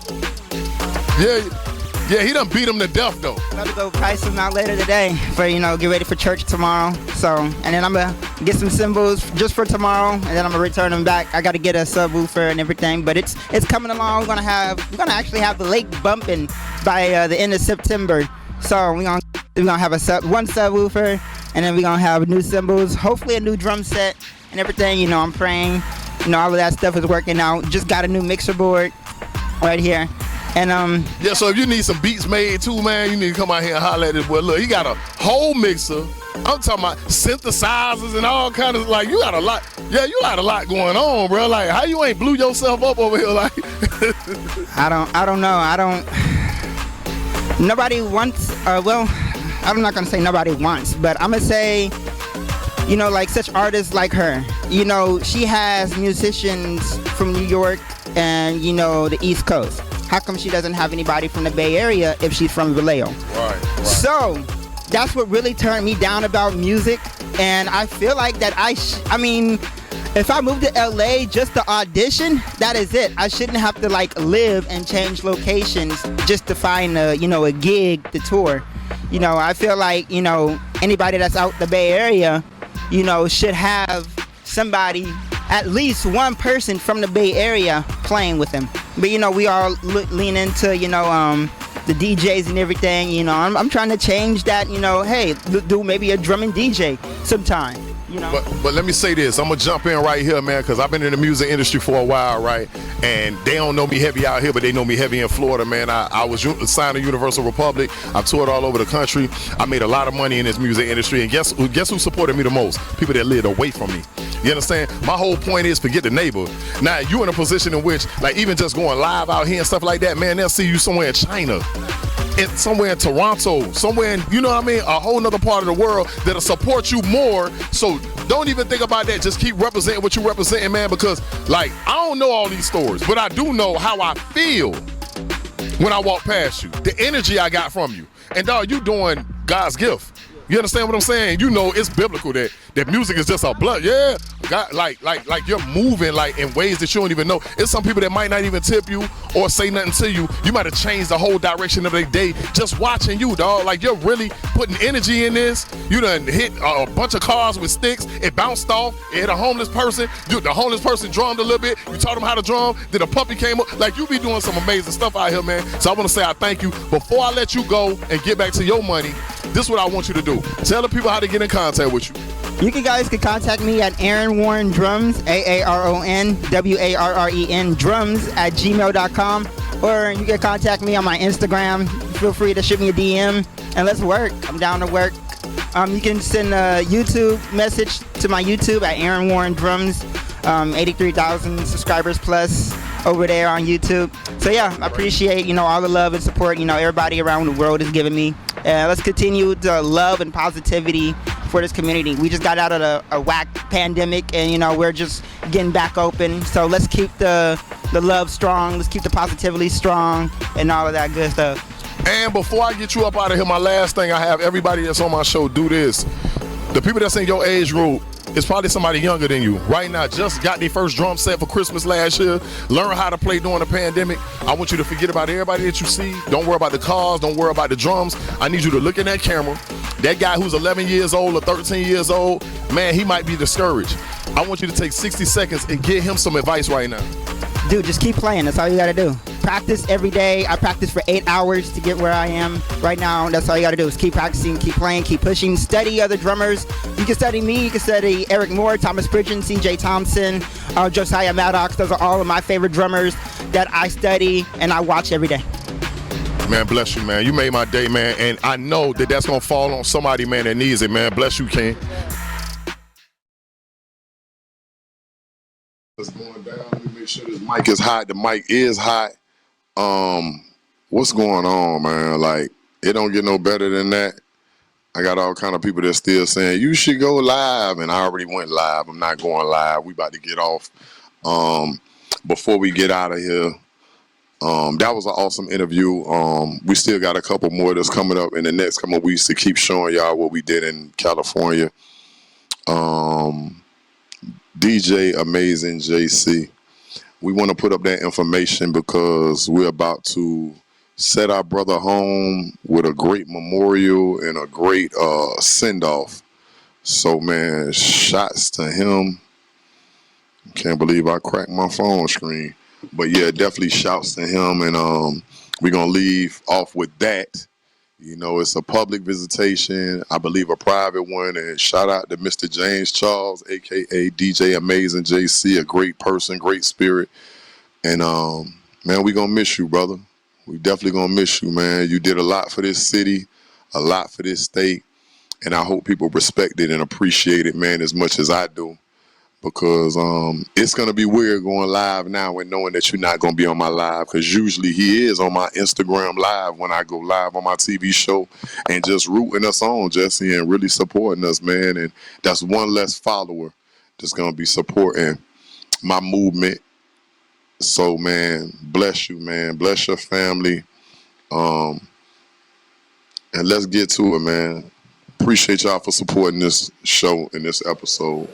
F: Yeah, he done beat him to death though.
G: I'm about to go price them out later today for, you know, get ready for church tomorrow. So, and then I'm gonna get some cymbals just for tomorrow, and then I'm gonna return them back. I gotta get a subwoofer and everything, but it's coming along. We're gonna actually have the lake bumping by the end of September. So we're gonna have one subwoofer, and then we're gonna have new cymbals, hopefully a new drum set and everything. You know, I'm praying. You know, all of that stuff is working out. Just got a new mixer board right here. And
F: yeah, so if you need some beats made too, man, you need to come out here and holler at this boy. Look, he got a whole mixer. I'm talking about synthesizers and all kind of, like, you got a lot. Yeah, you got a lot going on, bro. Like, how you ain't blew yourself up over here? Like,
G: I don't know. Nobody wants. Well, I'm not gonna say nobody wants, but I'm gonna say, you know, like such artists like her. You know, she has musicians from New York and, you know, the East Coast. How come she doesn't have anybody from the Bay Area if she's from Vallejo?
F: Right.
G: So that's what really turned me down about music. And I feel like that I mean, if I moved to LA just to audition, that is it. I shouldn't have to like live and change locations just to find a gig to tour. You know, I feel like, you know, anybody that's out the Bay Area, you know, should have somebody, at least one person from the Bay Area playing with them. But, you know, we all lean into, you know, the DJs and everything. You know, I'm trying to change that, you know, hey, do maybe a drumming DJ sometime, you know.
F: But let me say this. I'm going to jump in right here, man, because I've been in the music industry for a while, right? And they don't know me heavy out here, but they know me heavy in Florida, man. I was signed to Universal Republic. I've toured all over the country. I made a lot of money in this music industry. And guess who supported me the most? People that lived away from me. You understand? My whole point is forget the neighbor. Now, you in a position in which, like, even just going live out here and stuff like that, man, they'll see you somewhere in China, somewhere in Toronto, somewhere in, you know what I mean, a whole nother part of the world that'll support you more. So don't even think about that. Just keep representing what you representing, man, because, like, I don't know all these stories, but I do know how I feel when I walk past you, the energy I got from you. And, dog, you doing God's gift. You understand what I'm saying? You know it's biblical that music is just a blood. Yeah, God, like you're moving like in ways that you don't even know. It's some people that might not even tip you or say nothing to you. You might have changed the whole direction of their day just watching you, dog. Like you're really putting energy in this. You done hit a bunch of cars with sticks. It bounced off. It hit a homeless person. The homeless person drummed a little bit. You taught them how to drum. Then a puppy came up. Like you be doing some amazing stuff out here, man. So I want to say I thank you. Before I let you go and get back to your money, this is what I want you to do. Tell the people how to get in contact with you.
G: You guys can contact me at Aaron Warren Drums, AARONWARREN Drums at gmail.com, or you can contact me on my Instagram. Feel free to shoot me a DM and let's work. I'm down to work. You can send a YouTube message to my YouTube at Aaron Warren Drums. 83,000 subscribers plus over there on YouTube. So yeah, I appreciate, you know, all the love and support, you know, everybody around the world is giving me. Let's continue the love and positivity for this community. We just got out of a whack pandemic, and, you know, we're just getting back open. So let's keep the love strong. Let's keep the positivity strong and all of that good stuff.
F: And before I get you up out of here, my last thing I have everybody that's on my show do this. The people that's in your age group, it's probably somebody younger than you. Right now, just got their first drum set for Christmas last year. Learn how to play during the pandemic. I want you to forget about everybody that you see. Don't worry about the cars. Don't worry about the drums. I need you to look in that camera. That guy who's 11 years old or 13 years old, man, he might be discouraged. I want you to take 60 seconds and give him some advice right now.
G: Dude, just keep playing. That's all you gotta do. Practice every day. I practice for 8 hours to get where I am right now. That's all you gotta do is keep practicing, keep playing, keep pushing. Study other drummers. You can study me. You can study Eric Moore, Thomas Pridgeon, CJ Thompson, Josiah Maddox. Those are all of my favorite drummers that I study and I watch every day.
F: Man, bless you, man. You made my day, man. And I know that that's gonna fall on somebody, man, that needs it, man. Bless you, King. It's going down. Let me make sure this mic is hot. The mic is hot. What's going on, man? Like, It don't get no better than that. I got all kind of people that still saying you should go live, and I already went live. I'm not going live. We about to get off. Before we get out of here, that was an awesome interview. We still got a couple more that's coming up in the next couple of weeks to keep showing y'all what we did in California. DJ Amazing JC. We want to put up that information because we're about to set our brother home with a great memorial and a great send-off. So, man, shots to him. Can't believe I cracked my phone screen. But, yeah, definitely shouts to him. And we're going to leave off with that. You know, it's a public visitation, I believe a private one. And shout out to Mr. James Charles, a.k.a. DJ Amazing JC, a great person, great spirit. And, man, we going to miss you, brother. We definitely going to miss you, man. You did a lot for this city, a lot for this state. And I hope people respect it and appreciate it, man, as much as I do. Because it's going to be weird going live now and knowing that you're not going to be on my live. Because usually he is on my Instagram live when I go live on my TV show and just rooting us on, Jesse, and really supporting us, man. And that's one less follower that's going to be supporting my movement. So, man, bless you, man. Bless your family. And let's get to it, man. Appreciate y'all for supporting this show and this episode.